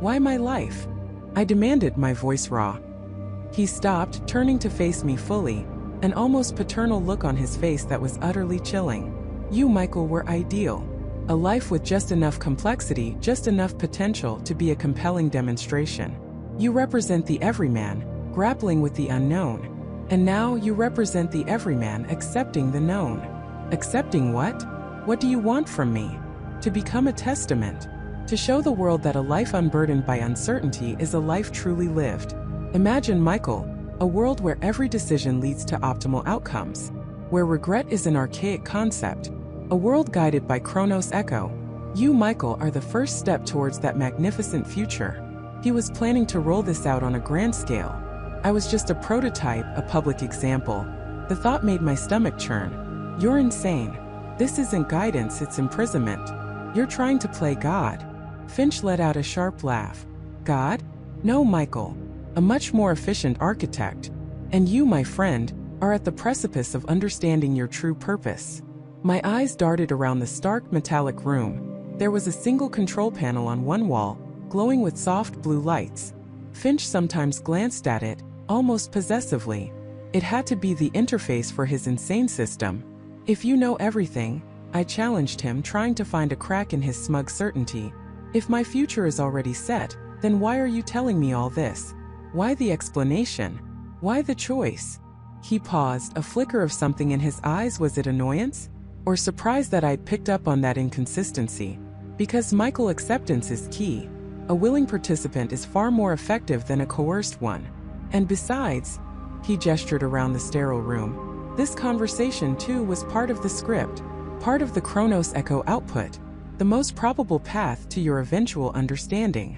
Why my life? I demanded, my voice raw. He stopped, turning to face me fully, an almost paternal look on his face that was utterly chilling. You, Michael, were ideal. A life with just enough complexity, just enough potential to be a compelling demonstration. You represent the everyman, grappling with the unknown. And now you represent the everyman accepting the known. Accepting what? What do you want from me? To become a testament. To show the world that a life unburdened by uncertainty is a life truly lived. Imagine, Michael, a world where every decision leads to optimal outcomes, where regret is an archaic concept, a world guided by Chronos Echo. You, Michael, are the first step towards that magnificent future. He was planning to roll this out on a grand scale. I was just a prototype, a public example. The thought made my stomach churn. You're insane. This isn't guidance, it's imprisonment. You're trying to play God. Finch let out a sharp laugh. God? No, Michael. A much more efficient architect. And you, my friend, are at the precipice of understanding your true purpose. My eyes darted around the stark metallic room. There was a single control panel on one wall, glowing with soft blue lights. Finch sometimes glanced at it, almost possessively. It had to be the interface for his insane system. If you know everything, I challenged him, trying to find a crack in his smug certainty. If my future is already set, then why are you telling me all this? Why the explanation? Why the choice? He paused, a flicker of something in his eyes. Was it annoyance? Or surprise that I'd picked up on that inconsistency? Because, Michael, acceptance is key. A willing participant is far more effective than a coerced one. And besides, he gestured around the sterile room, this conversation too was part of the script, part of the Chronos Echo output, the most probable path to your eventual understanding.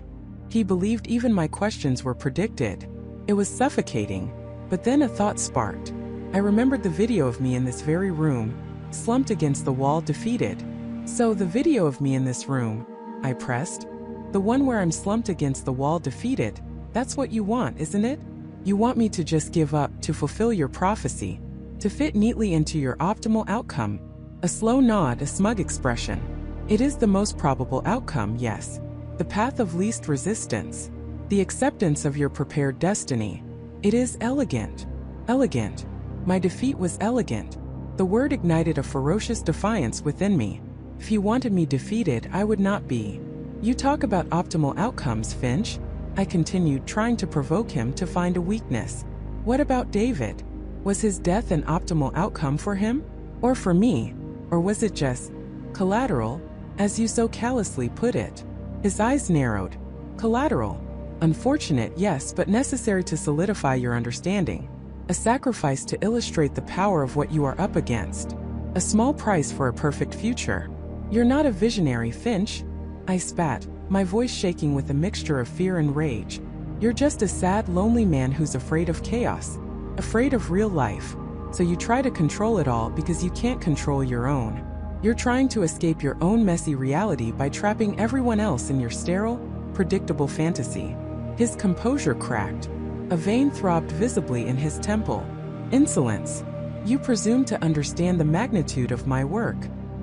He believed even my questions were predicted. It was suffocating. But then a thought sparked. I remembered the video of me in this very room, slumped against the wall, defeated. So the video of me in this room, I pressed. The one where I'm slumped against the wall, defeated. That's what you want, isn't it? You want me to just give up, to fulfill your prophecy, to fit neatly into your optimal outcome. A slow nod, a smug expression. It is the most probable outcome, yes. The path of least resistance. The acceptance of your prepared destiny. It is elegant. Elegant. My defeat was elegant. The word ignited a ferocious defiance within me. If you wanted me defeated, I would not be. You talk about optimal outcomes, Finch. I continued, trying to provoke him to find a weakness. What about David? Was his death an optimal outcome for him? Or for me? Or was it just collateral, as you so callously put it? His eyes narrowed. Collateral. Unfortunate, yes, but necessary to solidify your understanding. A sacrifice to illustrate the power of what you are up against. A small price for a perfect future. You're not a visionary, Finch. I spat, my voice shaking with a mixture of fear and rage. You're just a sad, lonely man who's afraid of chaos. Afraid of real life. So you try to control it all because you can't control your own. You're trying to escape your own messy reality by trapping everyone else in your sterile, predictable fantasy. His composure cracked. A vein throbbed visibly in his temple. Insolence. You presume to understand the magnitude of my work,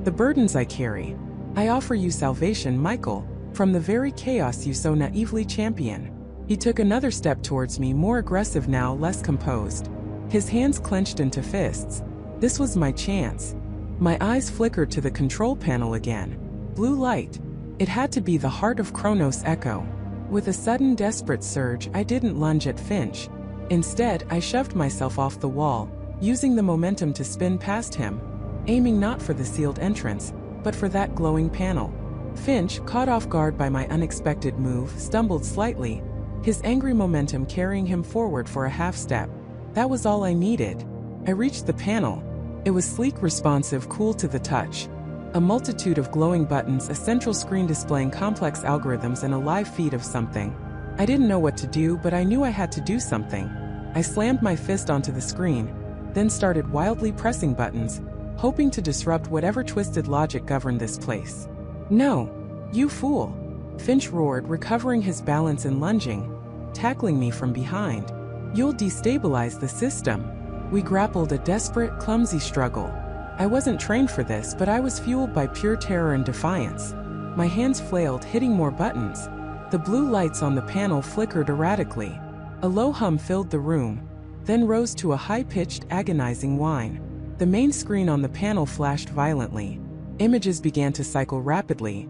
the burdens I carry. I offer you salvation, Michael, from the very chaos you so naively champion. He took another step towards me, more aggressive now, less composed. His hands clenched into fists. This was my chance. My eyes flickered to the control panel again. Blue light. It had to be the heart of Chronos Echo. With a sudden, desperate surge, I didn't lunge at Finch. Instead, I shoved myself off the wall, using the momentum to spin past him, aiming not for the sealed entrance, but for that glowing panel. Finch, caught off guard by my unexpected move, stumbled slightly, his angry momentum carrying him forward for a half step. That was all I needed. I reached the panel. It was sleek, responsive, cool to the touch. A multitude of glowing buttons, a central screen displaying complex algorithms, and a live feed of something. I didn't know what to do, but I knew I had to do something. I slammed my fist onto the screen, then started wildly pressing buttons, hoping to disrupt whatever twisted logic governed this place. No, you fool! Finch roared, recovering his balance and lunging, tackling me from behind. You'll destabilize the system. We grappled, a desperate, clumsy struggle. I wasn't trained for this, but I was fueled by pure terror and defiance. My hands flailed, hitting more buttons. The blue lights on the panel flickered erratically. A low hum filled the room, then rose to a high-pitched, agonizing whine. The main screen on the panel flashed violently. Images began to cycle rapidly.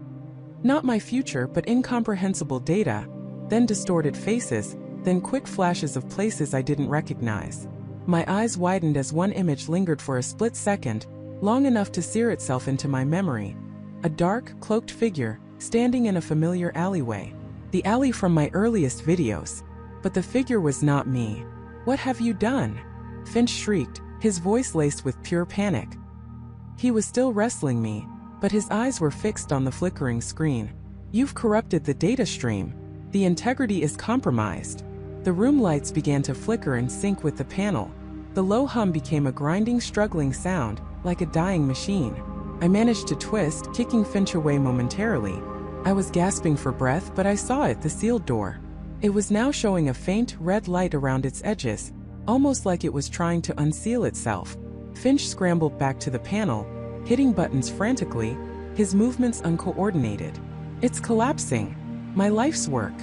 Not my future, but incomprehensible data, then distorted faces, then quick flashes of places I didn't recognize. My eyes widened as one image lingered for a split second, long enough to sear itself into my memory. A dark, cloaked figure, standing in a familiar alleyway. The alley from my earliest videos. But the figure was not me. "What have you done?" Finch shrieked, his voice laced with pure panic. He was still wrestling me, but his eyes were fixed on the flickering screen. "You've corrupted the data stream. The integrity is compromised." The room lights began to flicker and sync with the panel. The low hum became a grinding, struggling sound, like a dying machine. I managed to twist, kicking Finch away momentarily. I was gasping for breath, but I saw it, the sealed door. It was now showing a faint, red light around its edges, almost like it was trying to unseal itself. Finch scrambled back to the panel, hitting buttons frantically, his movements uncoordinated. "It's collapsing. My life's work.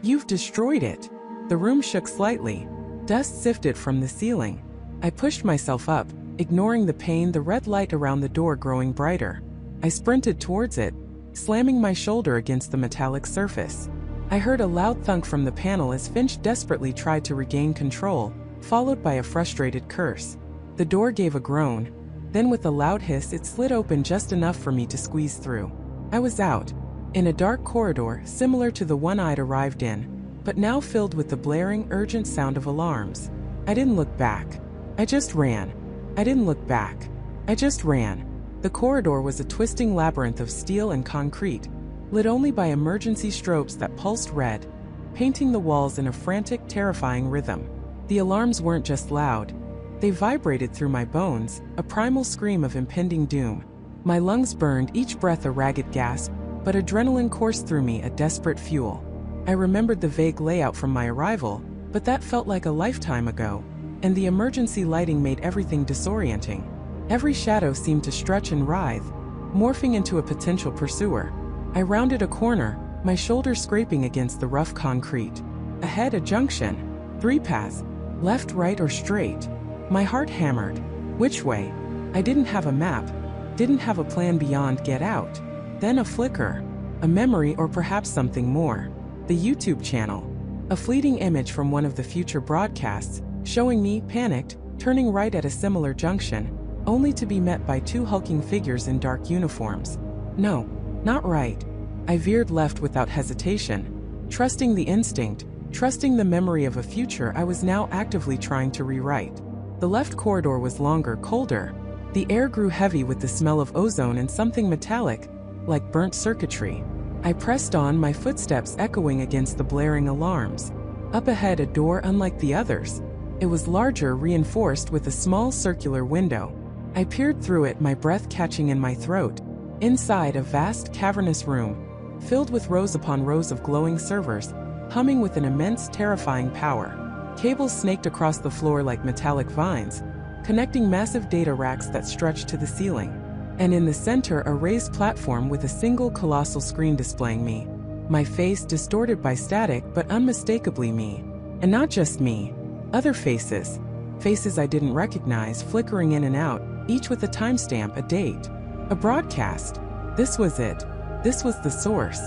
You've destroyed it." The room shook slightly. Dust sifted from the ceiling. I pushed myself up, ignoring the pain, the red light around the door growing brighter. I sprinted towards it, slamming my shoulder against the metallic surface. I heard a loud thunk from the panel as Finch desperately tried to regain control, followed by a frustrated curse. The door gave a groan. Then with a loud hiss it slid open just enough for me to squeeze through. I was out, in a dark corridor similar to the one I'd arrived in, but now filled with the blaring, urgent sound of alarms. I didn't look back. I just ran. I didn't look back. I just ran. The corridor was a twisting labyrinth of steel and concrete, lit only by emergency strobes that pulsed red, painting the walls in a frantic, terrifying rhythm. The alarms weren't just loud. They vibrated through my bones, a primal scream of impending doom. My lungs burned, each breath a ragged gasp, but adrenaline coursed through me, a desperate fuel. I remembered the vague layout from my arrival, but that felt like a lifetime ago, and the emergency lighting made everything disorienting. Every shadow seemed to stretch and writhe, morphing into a potential pursuer. I rounded a corner, my shoulders scraping against the rough concrete. Ahead, a junction. 3 paths, left, right, or straight. My heart hammered. Which way? I didn't have a map, didn't have a plan beyond get out. Then a flicker, a memory, or perhaps something more. The YouTube channel. A fleeting image from one of the future broadcasts, showing me, panicked, turning right at a similar junction, only to be met by 2 hulking figures in dark uniforms. No, not right. I veered left without hesitation, trusting the instinct, trusting the memory of a future I was now actively trying to rewrite. The left corridor was longer, colder. The air grew heavy with the smell of ozone and something metallic, like burnt circuitry. I pressed on, my footsteps echoing against the blaring alarms. Up ahead, a door unlike the others. It was larger, reinforced with a small circular window. I peered through it, my breath catching in my throat. Inside, a vast, cavernous room, filled with rows upon rows of glowing servers, humming with an immense, terrifying power. Cables snaked across the floor like metallic vines, connecting massive data racks that stretched to the ceiling. And in the center, a raised platform with a single colossal screen displaying me. My face distorted by static, but unmistakably me. And not just me. Other faces. Faces I didn't recognize, flickering in and out, each with a timestamp, a date. A broadcast. This was it. This was the source.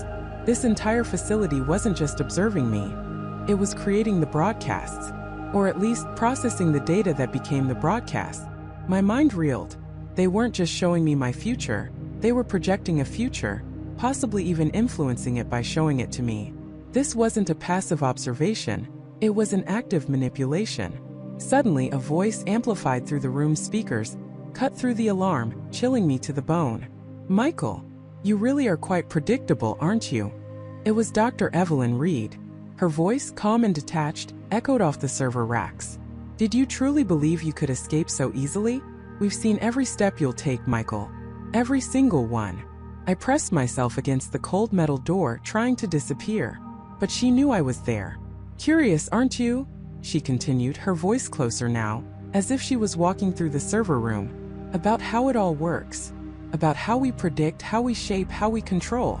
This entire facility wasn't just observing me. It was creating the broadcasts. Or at least processing the data that became the broadcast. My mind reeled. They weren't just showing me my future, they were projecting a future, possibly even influencing it by showing it to me. This wasn't a passive observation, it was an active manipulation. Suddenly, a voice amplified through the room's speakers, cut through the alarm, chilling me to the bone. "Michael, you really are quite predictable, aren't you?" It was Dr. Evelyn Reed. Her voice, calm and detached, echoed off the server racks. "Did you truly believe you could escape so easily? We've seen every step you'll take, Michael. Every single one." I pressed myself against the cold metal door, trying to disappear. But she knew I was there. "Curious, aren't you?" she continued, her voice closer now, as if she was walking through the server room. "About how it all works. About how we predict, how we shape, how we control."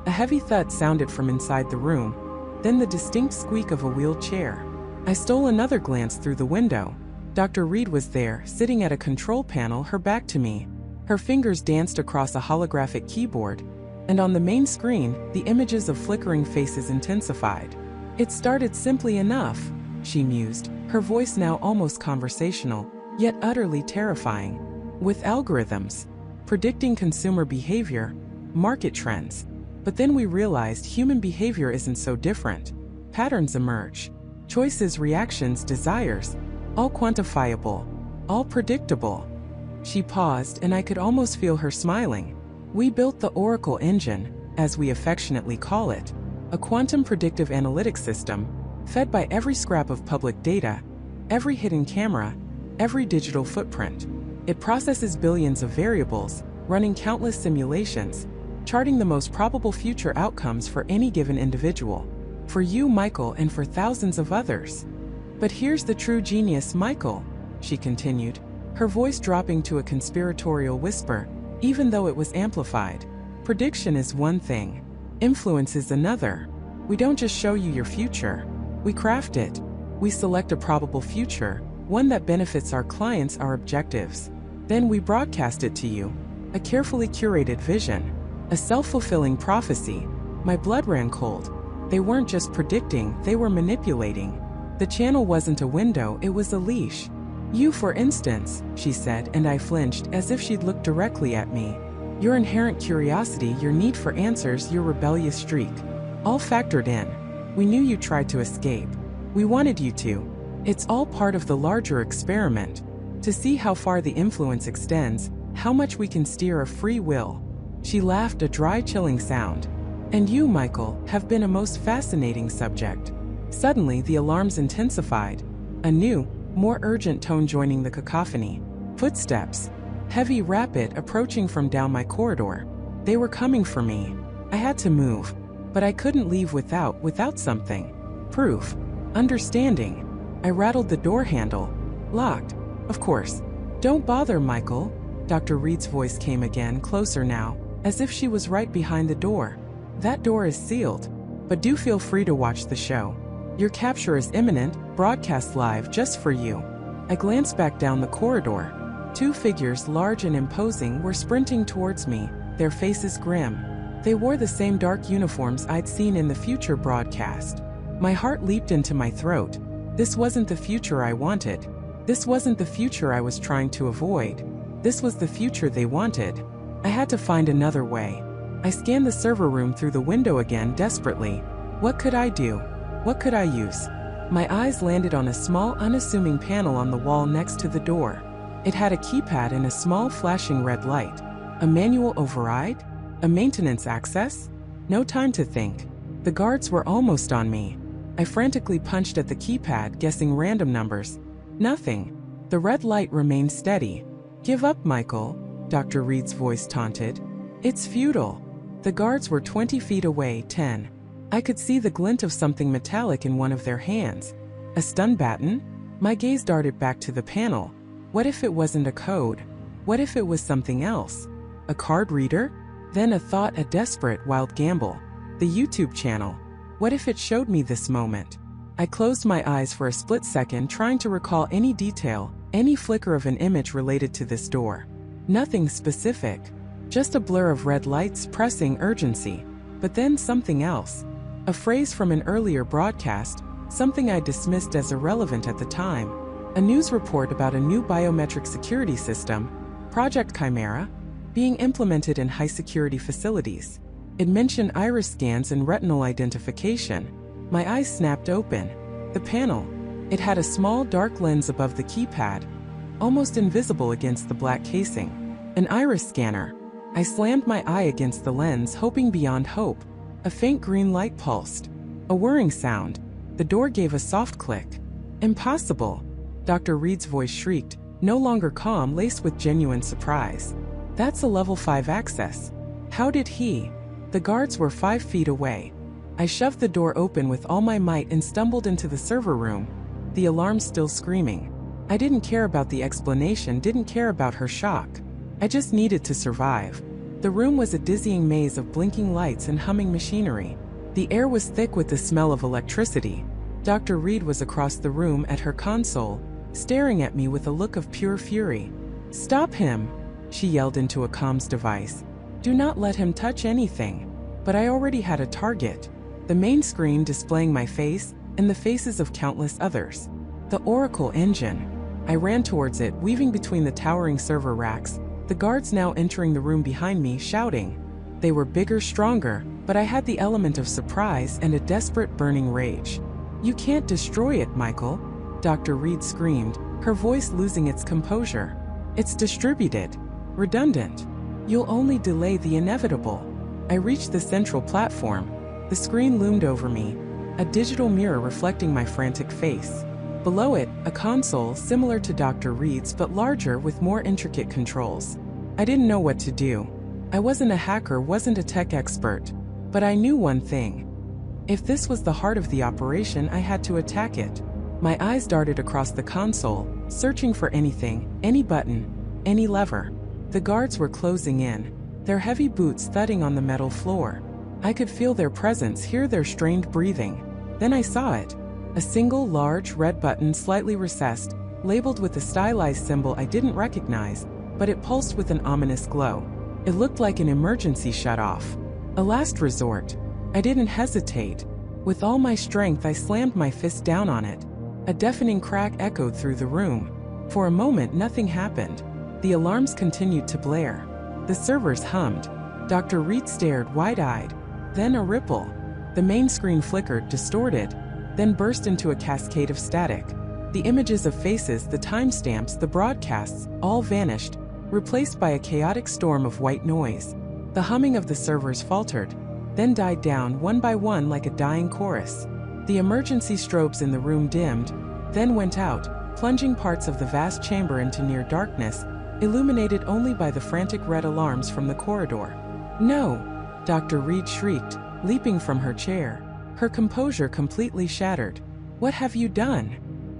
A heavy thud sounded from inside the room, then the distinct squeak of a wheeled chair. I stole another glance through the window. Dr. Reed was there, sitting at a control panel, her back to me. Her fingers danced across a holographic keyboard, and on the main screen, the images of flickering faces intensified. "It started simply enough," she mused, her voice now almost conversational, yet utterly terrifying. "With algorithms, predicting consumer behavior, market trends, But then we realized human behavior isn't so different. Patterns emerge. Choices, reactions, desires. All quantifiable. All predictable. She paused, and I could almost feel her smiling. We built the Oracle engine, as we affectionately call it, a quantum predictive analytics system, fed by every scrap of public data, every hidden camera, every digital footprint. It processes billions of variables, running countless simulations, charting the most probable future outcomes for any given individual. For you, Michael, and for thousands of others. But here's the true genius, Michael, she continued, her voice dropping to a conspiratorial whisper, even though it was amplified. Prediction is one thing. Influence is another. We don't just show you your future. We craft it. We select a probable future, one that benefits our clients, our objectives. Then we broadcast it to you. A carefully curated vision. A self-fulfilling prophecy. My blood ran cold. They weren't just predicting, they were manipulating. The channel wasn't a window, it was a leash. You, for instance, she said, and I flinched as if she'd looked directly at me. Your inherent curiosity, your need for answers, your rebellious streak. All factored in. We knew you tried to escape. We wanted you to. It's all part of the larger experiment. To see how far the influence extends, how much we can steer a free will. She laughed, a dry, chilling sound. And you, Michael, have been a most fascinating subject. Suddenly, the alarms intensified. A new, more urgent tone joining the cacophony. Footsteps. Heavy, rapid, approaching from down my corridor. They were coming for me. I had to move. But I couldn't leave without something. Proof. Understanding. I rattled the door handle. Locked. Of course. Don't bother, Michael. Dr. Reed's voice came again, closer now, as if she was right behind the door. That door is sealed. But do feel free to watch the show. Your capture is imminent, broadcast live just for you. I glanced back down the corridor. Two figures, large and imposing, were sprinting towards me, their faces grim. They wore the same dark uniforms I'd seen in the future broadcast. My heart leaped into my throat. This wasn't the future I wanted. This wasn't the future I was trying to avoid. This was the future they wanted. I had to find another way. I scanned the server room through the window again desperately. What could I do? What could I use? My eyes landed on a small, unassuming panel on the wall next to the door. It had a keypad and a small flashing red light. A manual override? A maintenance access? No time to think. The guards were almost on me. I frantically punched at the keypad, guessing random numbers. Nothing. The red light remained steady. Give up, Michael, Dr. Reed's voice taunted. It's futile. The guards were 20 feet away, 10. I could see the glint of something metallic in one of their hands. A stun baton? My gaze darted back to the panel. What if it wasn't a code? What if it was something else? A card reader? Then a thought, a desperate, wild gamble. The YouTube channel. What if it showed me this moment? I closed my eyes for a split second, trying to recall any detail, any flicker of an image related to this door. Nothing specific. Just a blur of red lights, pressing, urgency. But then something else. A phrase from an earlier broadcast, something I dismissed as irrelevant at the time. A news report about a new biometric security system, Project Chimera, being implemented in high-security facilities. It mentioned iris scans and retinal identification. My eyes snapped open. The panel. It had a small dark lens above the keypad, almost invisible against the black casing. An iris scanner. I slammed my eye against the lens, hoping beyond hope. A faint green light pulsed. A whirring sound. The door gave a soft click. Impossible. Dr. Reed's voice shrieked, no longer calm, laced with genuine surprise. That's a level 5 access. How did he? The guards were 5 feet away. I shoved the door open with all my might and stumbled into the server room, the alarm still screaming. I didn't care about the explanation, didn't care about her shock. I just needed to survive. The room was a dizzying maze of blinking lights and humming machinery. The air was thick with the smell of electricity. Dr. Reed was across the room at her console, staring at me with a look of pure fury. Stop him, she yelled into a comms device. Do not let him touch anything. But I already had a target. The main screen displaying my face and the faces of countless others. The Oracle engine. I ran towards it, weaving between the towering server racks, the guards now entering the room behind me, shouting. They were bigger, stronger, but I had the element of surprise and a desperate burning rage. "You can't destroy it, Michael," Dr. Reed screamed, her voice losing its composure. "It's distributed. Redundant. You'll only delay the inevitable." I reached the central platform. The screen loomed over me, a digital mirror reflecting my frantic face. Below it, a console similar to Dr. Reed's but larger with more intricate controls. I didn't know what to do. I wasn't a hacker, wasn't a tech expert. But I knew one thing. If this was the heart of the operation, I had to attack it. My eyes darted across the console, searching for anything, any button, any lever. The guards were closing in, their heavy boots thudding on the metal floor. I could feel their presence, hear their strained breathing. Then I saw it. A single large red button, slightly recessed, labeled with a stylized symbol I didn't recognize, but it pulsed with an ominous glow. It looked like an emergency shut-off. A last resort. I didn't hesitate. With all my strength, I slammed my fist down on it. A deafening crack echoed through the room. For a moment, nothing happened. The alarms continued to blare. The servers hummed. Dr. Reed stared wide-eyed. Then a ripple. The main screen flickered, distorted, then burst into a cascade of static. The images of faces, the timestamps, the broadcasts, all vanished, replaced by a chaotic storm of white noise. The humming of the servers faltered, then died down one by one like a dying chorus. The emergency strobes in the room dimmed, then went out, plunging parts of the vast chamber into near darkness, illuminated only by the frantic red alarms from the corridor. "No!" Dr. Reed shrieked, leaping from her chair, her composure completely shattered. "What have you done?"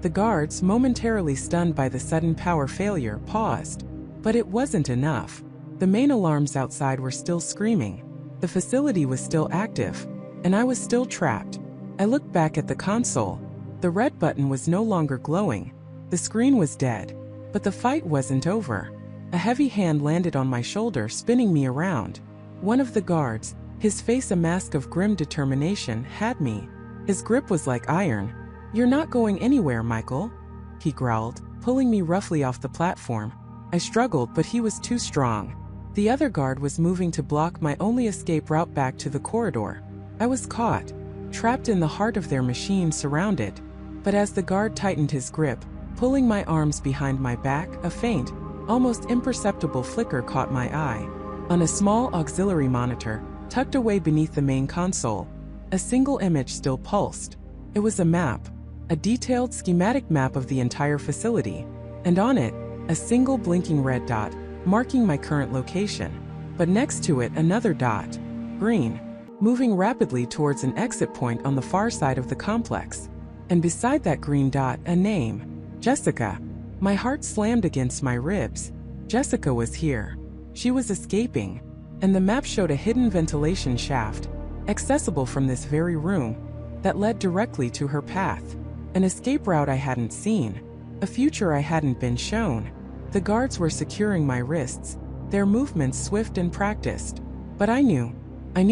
The guards, momentarily stunned by the sudden power failure, paused. But it wasn't enough. The main alarms outside were still screaming. The facility was still active, and I was still trapped. I looked back at the console. The red button was no longer glowing. The screen was dead. But the fight wasn't over. A heavy hand landed on my shoulder, spinning me around. One of the guards, his face a mask of grim determination, had me. His grip was like iron. "You're not going anywhere, Michael," he growled, pulling me roughly off the platform. I struggled, but he was too strong. The other guard was moving to block my only escape route back to the corridor. I was caught, trapped in the heart of their machine, surrounded. But as the guard tightened his grip, pulling my arms behind my back, a faint, almost imperceptible flicker caught my eye. On a small auxiliary monitor, tucked away beneath the main console, a single image still pulsed. It was a map, a detailed schematic map of the entire facility, and on it, a single blinking red dot, marking my current location. But next to it, another dot, green, moving rapidly towards an exit point on the far side of the complex. And beside that green dot, a name, Jessica. My heart slammed against my ribs. Jessica was here. She was escaping. And the map showed a hidden ventilation shaft, accessible from this very room, that led directly to her path. An escape route I hadn't seen. A future I hadn't been shown. The guards were securing my wrists, their movements swift and practiced. But I knew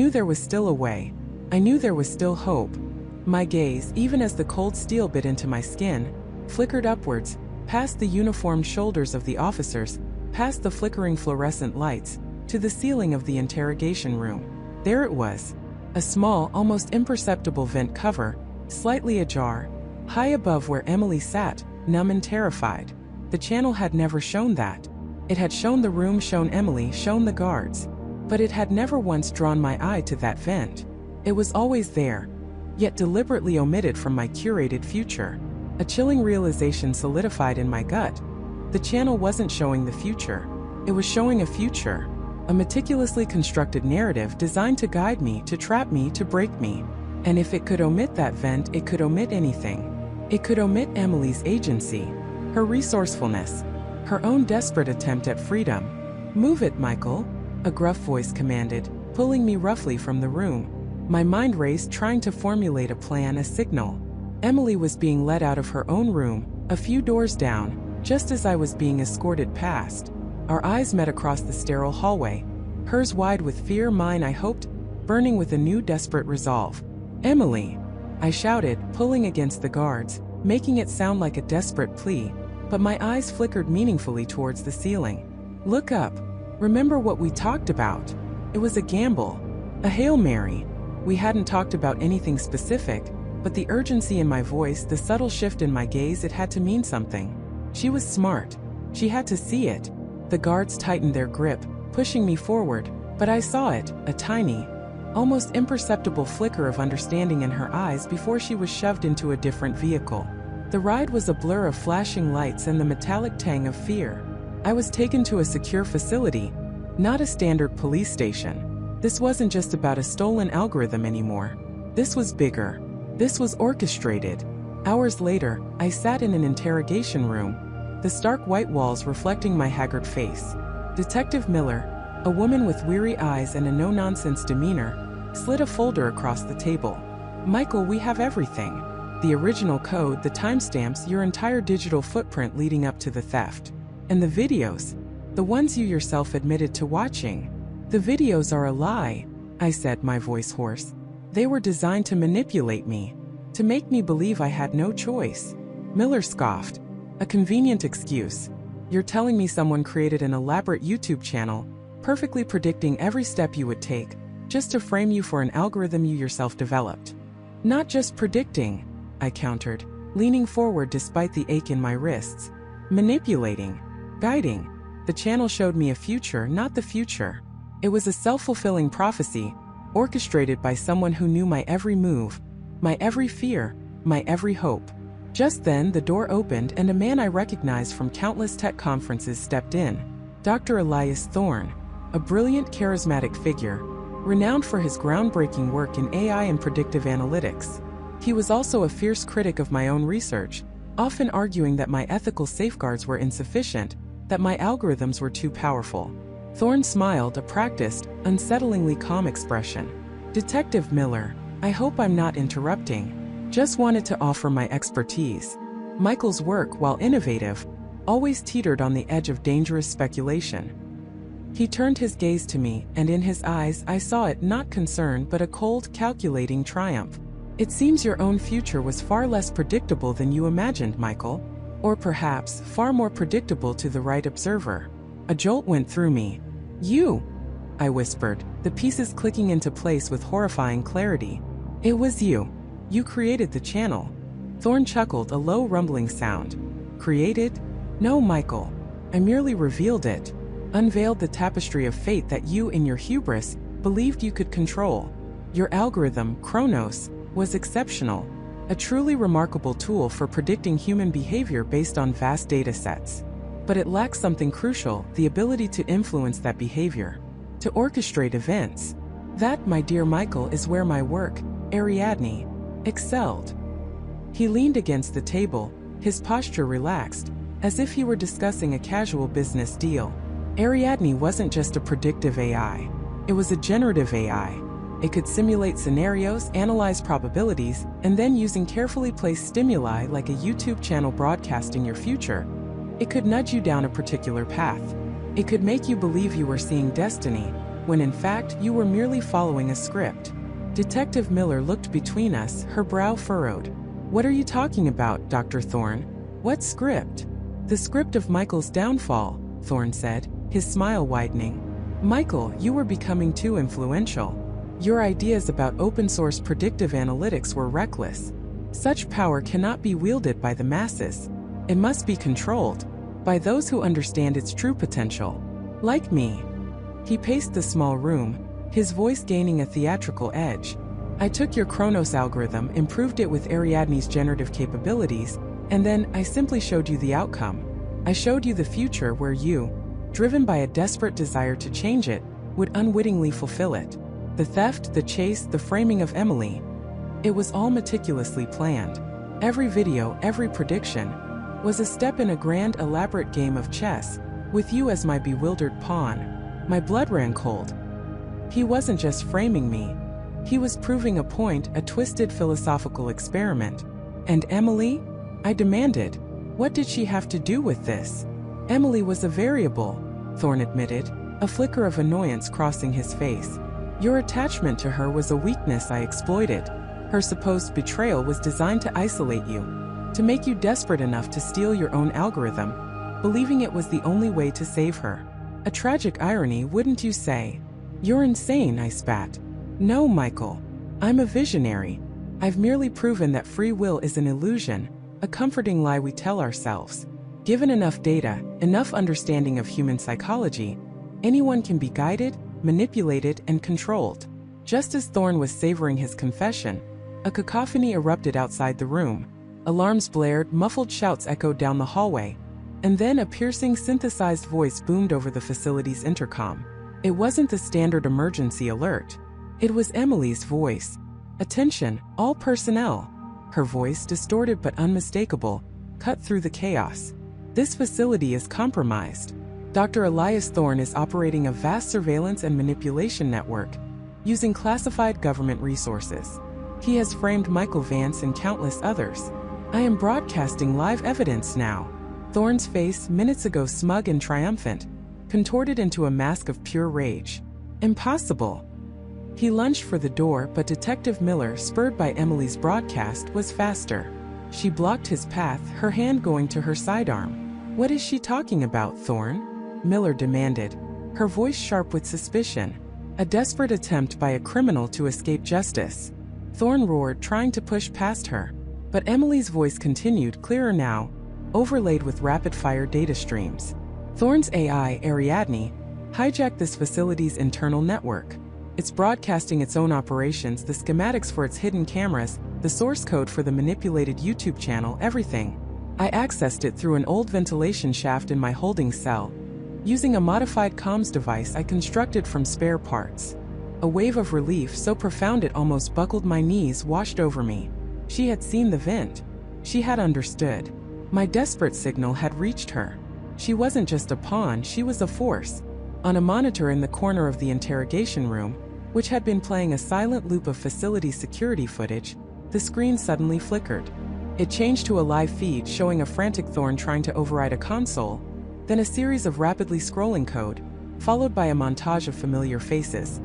there was still a way. I knew there was still hope. My gaze, even as the cold steel bit into my skin, flickered upwards, past the uniformed shoulders of the officers, past the flickering fluorescent lights, to the ceiling of the interrogation room. There it was, a small, almost imperceptible vent cover, slightly ajar, high above where Emily sat, numb and terrified. The channel had never shown that. It had shown the room, shown Emily, shown the guards. But it had never once drawn my eye to that vent. It was always there, yet deliberately omitted from my curated future. A chilling realization solidified in my gut. The channel wasn't showing the future. It was showing a future. A meticulously constructed narrative designed to guide me, to trap me, to break me. And if it could omit that vent, it could omit anything. It could omit Emily's agency, her resourcefulness, her own desperate attempt at freedom. "Move it, Michael," a gruff voice commanded, pulling me roughly from the room. My mind raced, trying to formulate a plan, a signal. Emily was being led out of her own room, a few doors down, just as I was being escorted past. Our eyes met across the sterile hallway, hers wide with fear, mine, I hoped, burning with a new desperate resolve. "Emily!" I shouted, pulling against the guards, making it sound like a desperate plea, but my eyes flickered meaningfully towards the ceiling. "Look up. Remember what we talked about. It was a gamble. A Hail Mary. We hadn't talked about anything specific, but the urgency in my voice, the subtle shift in my gaze, it had to mean something. She was smart. She had to see it. The guards tightened their grip, pushing me forward, but I saw it, a tiny, almost imperceptible flicker of understanding in her eyes before she was shoved into a different vehicle. The ride was a blur of flashing lights and the metallic tang of fear. I was taken to a secure facility, not a standard police station. This wasn't just about a stolen algorithm anymore. This was bigger. This was orchestrated. Hours later, I sat in an interrogation room, the stark white walls reflecting my haggard face. Detective Miller, a woman with weary eyes and a no-nonsense demeanor, slid a folder across the table. Michael, we have everything. The original code, the timestamps, your entire digital footprint leading up to the theft. And the videos. The ones you yourself admitted to watching. The videos are a lie, I said, my voice hoarse. They were designed to manipulate me, to make me believe I had no choice. Miller scoffed. A convenient excuse. You're telling me someone created an elaborate YouTube channel, perfectly predicting every step you would take, just to frame you for an algorithm you yourself developed. Not just predicting, I countered, leaning forward despite the ache in my wrists. Manipulating. Guiding. The channel showed me a future, not the future. It was a self-fulfilling prophecy, orchestrated by someone who knew my every move, my every fear, my every hope. Just then, the door opened and a man I recognized from countless tech conferences stepped in. Dr. Elias Thorne, a brilliant, charismatic figure, renowned for his groundbreaking work in AI and predictive analytics. He was also a fierce critic of my own research, often arguing that my ethical safeguards were insufficient, that my algorithms were too powerful. Thorne smiled, a practiced, unsettlingly calm expression. Detective Miller, I hope I'm not interrupting. Just wanted to offer my expertise. Michael's work, while innovative, always teetered on the edge of dangerous speculation. He turned his gaze to me, and in his eyes I saw it not concern but a cold, calculating triumph. It seems your own future was far less predictable than you imagined, Michael. Or perhaps, far more predictable to the right observer. A jolt went through me. You! I whispered, the pieces clicking into place with horrifying clarity. It was you. You created the channel. Thorne chuckled, a low rumbling sound. Created? No, Michael. I merely revealed it. Unveiled the tapestry of fate that you, in your hubris, believed you could control. Your algorithm, Chronos, was exceptional. A truly remarkable tool for predicting human behavior based on vast data sets. But it lacks something crucial, the ability to influence that behavior. To orchestrate events. That, my dear Michael, is where my work, Ariadne, excelled. He leaned against the table, his posture relaxed, as if he were discussing a casual business deal. Ariadne wasn't just a predictive AI. It was a generative AI. It could simulate scenarios, analyze probabilities, and then, using carefully placed stimuli like a YouTube channel broadcasting your future, it could nudge you down a particular path. It could make you believe you were seeing destiny, when in fact you were merely following a script. Detective Miller looked between us, her brow furrowed. What are you talking about, Dr. Thorne? What script? The script of Michael's downfall, Thorne said, his smile widening. Michael, you were becoming too influential. Your ideas about open-source predictive analytics were reckless. Such power cannot be wielded by the masses. It must be controlled by those who understand its true potential. Like me. He paced the small room, his voice gaining a theatrical edge. I took your Chronos algorithm, improved it with Ariadne's generative capabilities, and then I simply showed you the outcome. I showed you the future where you, driven by a desperate desire to change it, would unwittingly fulfill it. The theft, the chase, the framing of Emily. It was all meticulously planned. Every video, every prediction, was a step in a grand, elaborate game of chess, with you as my bewildered pawn. My blood ran cold. He wasn't just framing me. He was proving a point, a twisted philosophical experiment. And Emily? I demanded. What did she have to do with this? Emily was a variable, Thorne admitted, a flicker of annoyance crossing his face. Your attachment to her was a weakness I exploited. Her supposed betrayal was designed to isolate you, to make you desperate enough to steal your own algorithm, believing it was the only way to save her. A tragic irony, wouldn't you say? You're insane, I spat. No, Michael. I'm a visionary. I've merely proven that free will is an illusion, a comforting lie we tell ourselves. Given enough data, enough understanding of human psychology, anyone can be guided, manipulated, and controlled. Just as Thorne was savoring his confession, a cacophony erupted outside the room. Alarms blared, muffled shouts echoed down the hallway, and then a piercing synthesized voice boomed over the facility's intercom. It wasn't the standard emergency alert. It was Emily's voice. "Attention, all personnel." Her voice, distorted but unmistakable, cut through the chaos. "This facility is compromised. Dr. Elias Thorne is operating a vast surveillance and manipulation network, using classified government resources. He has framed Michael Vance and countless others. I am broadcasting live evidence now." Thorne's face, minutes ago smug and triumphant, contorted into a mask of pure rage. "Impossible." He lunged for the door, but Detective Miller, spurred by Emily's broadcast, was faster. She blocked his path, her hand going to her sidearm. "What is she talking about, Thorne?" Miller demanded, her voice sharp with suspicion. A desperate attempt by a criminal to escape justice. Thorne roared, trying to push past her. But Emily's voice continued, clearer now, overlaid with rapid-fire data streams. Thorne's AI, Ariadne, hijacked this facility's internal network. It's broadcasting its own operations, the schematics for its hidden cameras, the source code for the manipulated YouTube channel, everything. I accessed it through an old ventilation shaft in my holding cell, using a modified comms device I constructed from spare parts. A wave of relief so profound it almost buckled my knees washed over me. She had seen the vent. She had understood. My desperate signal had reached her. She wasn't just a pawn, she was a force. On a monitor in the corner of the interrogation room, which had been playing a silent loop of facility security footage, the screen suddenly flickered. It changed to a live feed showing a frantic Thorne trying to override a console, then a series of rapidly scrolling code, followed by a montage of familiar faces.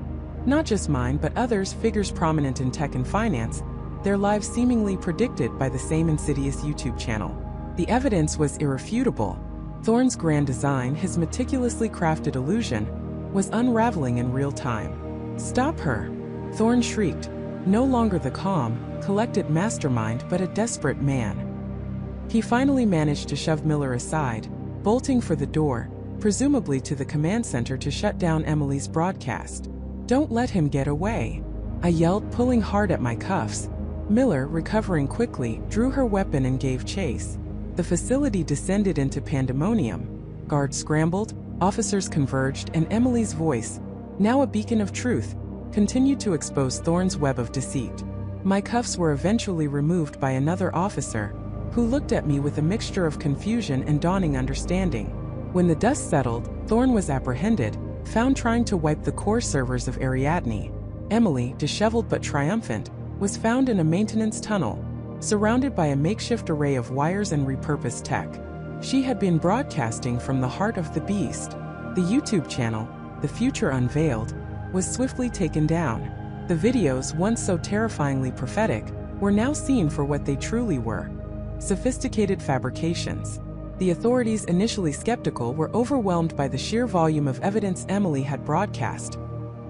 Not just mine, but others, figures prominent in tech and finance, their lives seemingly predicted by the same insidious YouTube channel. The evidence was irrefutable. Thorne's grand design, his meticulously crafted illusion, was unraveling in real time. "Stop her!" Thorne shrieked, no longer the calm, collected mastermind but a desperate man. He finally managed to shove Miller aside, bolting for the door, presumably to the command center to shut down Emily's broadcast. "Don't let him get away!" I yelled, pulling hard at my cuffs. Miller, recovering quickly, drew her weapon and gave chase. The facility descended into pandemonium. Guards scrambled, officers converged, and Emily's voice, now a beacon of truth, continued to expose Thorne's web of deceit. My cuffs were eventually removed by another officer, who looked at me with a mixture of confusion and dawning understanding. When the dust settled, Thorne was apprehended, found trying to wipe the core servers of Ariadne. Emily, disheveled but triumphant, was found in a maintenance tunnel, surrounded by a makeshift array of wires and repurposed tech. She had been broadcasting from the heart of the beast. The YouTube channel, The Future Unveiled, was swiftly taken down. The videos, once so terrifyingly prophetic, were now seen for what they truly were: sophisticated fabrications. The authorities, initially skeptical, were overwhelmed by the sheer volume of evidence Emily had broadcast.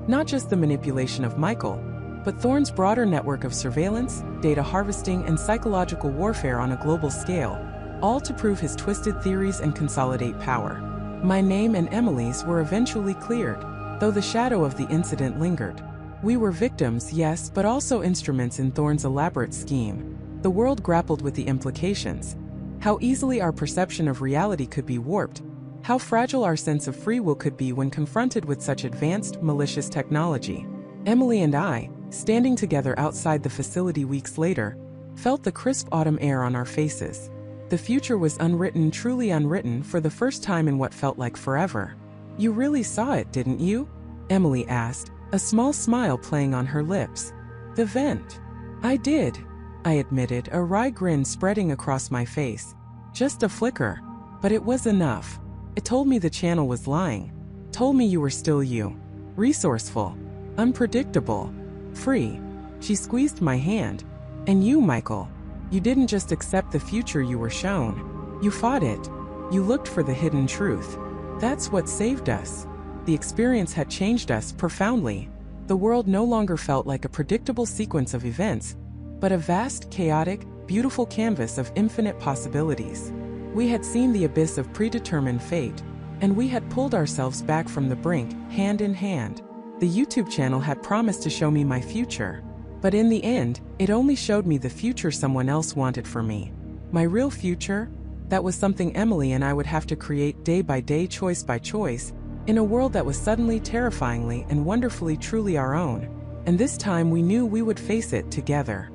Not just the manipulation of Michael, but Thorne's broader network of surveillance, data harvesting, and psychological warfare on a global scale, all to prove his twisted theories and consolidate power. My name and Emily's were eventually cleared, though the shadow of the incident lingered. We were victims, yes, but also instruments in Thorne's elaborate scheme. The world grappled with the implications. How easily our perception of reality could be warped, how fragile our sense of free will could be when confronted with such advanced, malicious technology. Emily and I, standing together outside the facility weeks later, felt the crisp autumn air on our faces. The future was unwritten, truly unwritten, for the first time in what felt like forever. "You really saw it, didn't you?" Emily asked, a small smile playing on her lips. "The vent." "I did," I admitted, a wry grin spreading across my face. "Just a flicker. But it was enough. It told me the channel was lying. Told me you were still you. Resourceful. Unpredictable. Free." She squeezed my hand. "And you, Michael. You didn't just accept the future you were shown. You fought it. You looked for the hidden truth. That's what saved us. The experience had changed us profoundly." The world no longer felt like a predictable sequence of events, but a vast, chaotic, beautiful canvas of infinite possibilities. We had seen the abyss of predetermined fate, and we had pulled ourselves back from the brink, hand in hand. The YouTube channel had promised to show me my future, but in the end, it only showed me the future someone else wanted for me. My real future? That was something Emily and I would have to create day by day, choice by choice, in a world that was suddenly, terrifyingly, and wonderfully truly our own. And this time we knew we would face it together.